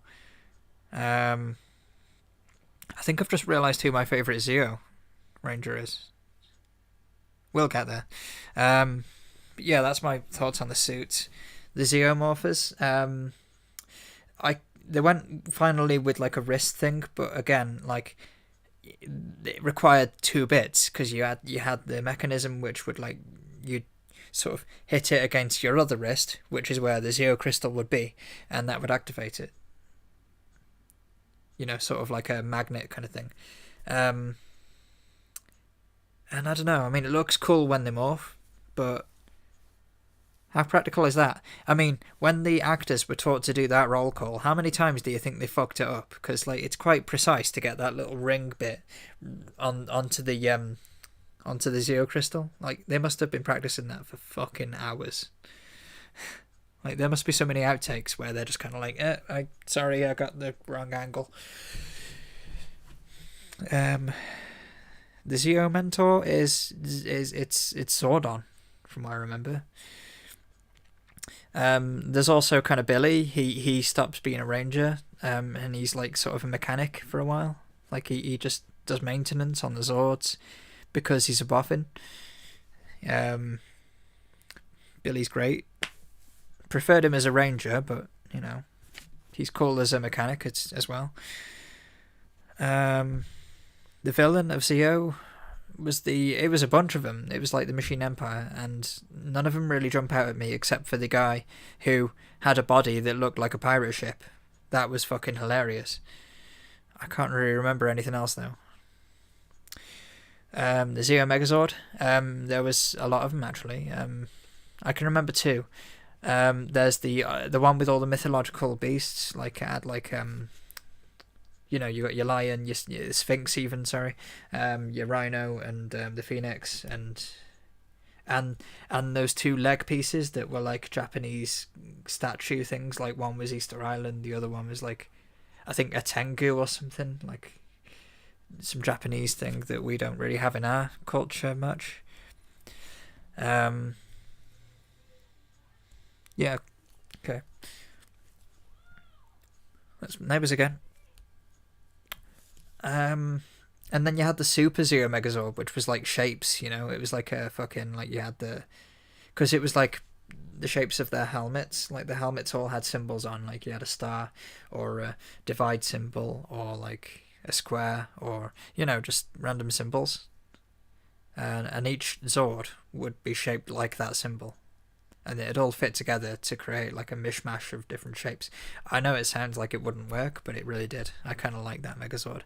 I think I've just realised who my favourite Zeo Ranger is. We'll get there. But yeah, that's my thoughts on the suits. The Zeo Morphers. They went finally with like a wrist thing, but again, like it required 2 bits because you had the mechanism which would like you'd sort of hit it against your other wrist, which is where the Zeo crystal would be, and that would activate it. You know, sort of like a magnet kind of thing. And I don't know, I mean, it looks cool when they morph, but how practical is that? I mean, when the actors were taught to do that roll call, how many times do you think they fucked it up? Because like it's quite precise to get that little ring bit onto the Zeo crystal. Like they must have been practicing that for fucking hours. Like there must be so many outtakes where they're just kind of like, sorry, I got the wrong angle. The Zeo mentor is Zordon, from what I remember. There's also kind of Billy. He stops being a ranger, and he's like sort of a mechanic for a while. Like he just does maintenance on the Zords because he's a boffin. Billy's great. Preferred him as a ranger, but you know, he's cool as a mechanic as well. The villain of Zeo it was a bunch of them. It was like the Machine Empire, and none of them really jump out at me except for the guy who had a body that looked like a pirate ship. That was fucking hilarious. I can't really remember anything else though. The Zeo Megazord, there was a lot of them actually. I can remember 2. There's the one with all the mythological beasts, like it had like you know, you got your lion, your sphinx even, sorry, your rhino and the phoenix and those 2 leg pieces that were like Japanese statue things. Like one was Easter Island, the other one was like I think a Tengu or something, like some Japanese thing that we don't really have in our culture much. Yeah, okay. That's neighbours again. And then you had the Super Zeo Megazord, which was like shapes, you know, it was like a fucking, like you had because it was like the shapes of their helmets, like the helmets all had symbols on, like you had a star or a divide symbol or like a square or, you know, just random symbols. And each Zord would be shaped like that symbol. And it'd all fit together to create like a mishmash of different shapes. I know it sounds like it wouldn't work, but it really did. I kind of like that Megazord.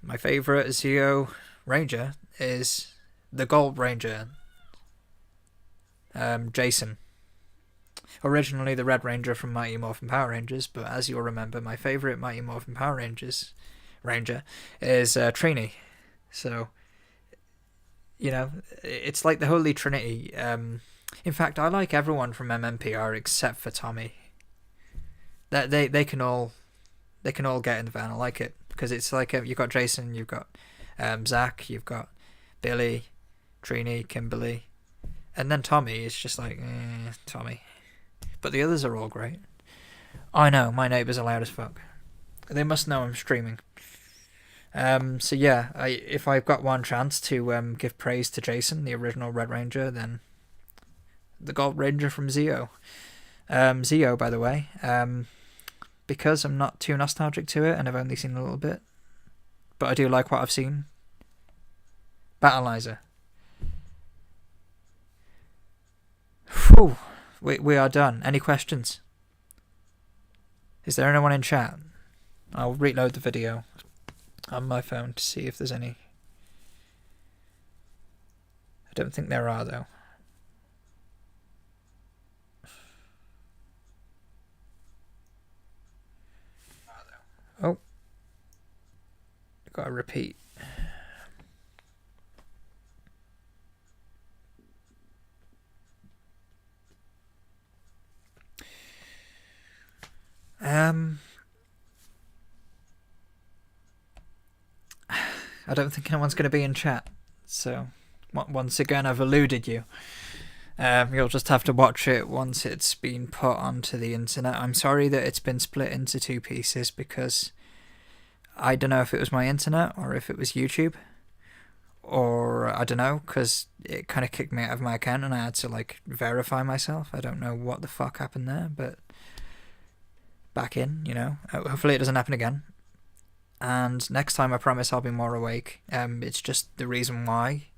My favourite Zeo Ranger is the Gold Ranger, Jason. Originally the Red Ranger from Mighty Morphin Power Rangers, but as you'll remember, my favourite Mighty Morphin Power Ranger is Trini. So, you know, it's like the Holy Trinity. In fact, I like everyone from MMPR except for Tommy. That they can all get in the van. I like it because it's like you've got Jason, you've got Zach, you've got Billy, Trini, Kimberly, and then Tommy is just like Tommy. But the others are all great. I know my neighbours are loud as fuck. They must know I'm streaming. So yeah, if I've got one chance to give praise to Jason, the original Red Ranger, then the Gold Ranger from Zeo. Zeo, by the way, because I'm not too nostalgic to it and I've only seen a little bit, but I do like what I've seen. Battleizer. Whew, we are done. Any questions? Is there anyone in chat? I'll reload the video on my phone to see if there's any. I don't think there are, though. Oh. Gotta repeat. I don't think anyone's going to be in chat, so once again I've eluded you. You'll just have to watch it once it's been put onto the internet. I'm sorry that it's been split into two pieces because I don't know if it was my internet or if it was YouTube, or I don't know, because it kind of kicked me out of my account and I had to like verify myself. I don't know what the fuck happened there, but back in, you know. Hopefully it doesn't happen again. And next time I promise I'll be more awake. It's just the reason why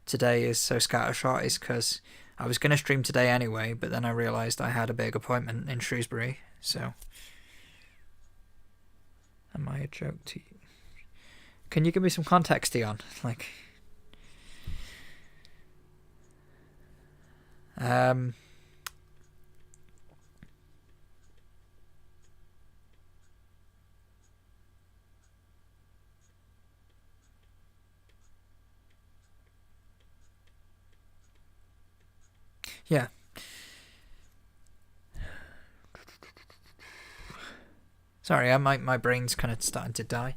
today is so scattershot is because I was going to stream today anyway, but then I realised I had a big appointment in Shrewsbury, so... Am I a joke to you? Can you give me some context, Dion? Like... Yeah. Sorry, my brain's kind of starting to die.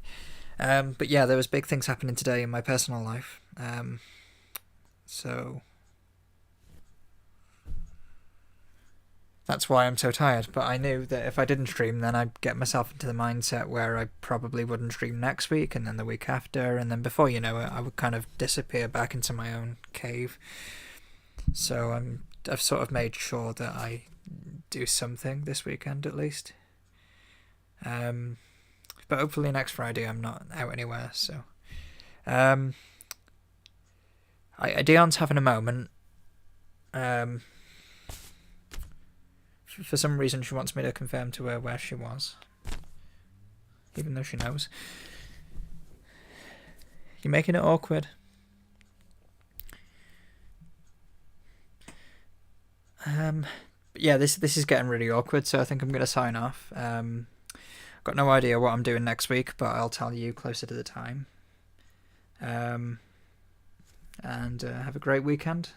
But yeah, there was big things happening today in my personal life. So that's why I'm so tired. But I knew that if I didn't stream, then I'd get myself into the mindset where I probably wouldn't stream next week, and then the week after, and then before you know it, I would kind of disappear back into my own cave. So I've sort of made sure that I do something this weekend at least. But hopefully next Friday I'm not out anywhere. So, Dion's having a moment. For some reason she wants me to confirm to her where she was, even though she knows. You're making it awkward. But yeah, this is getting really awkward, so I think I'm going to sign off. Got no idea what I'm doing next week, but I'll tell you closer to the time. And have a great weekend.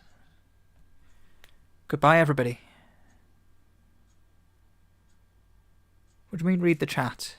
Goodbye, everybody. What do you mean read the chat?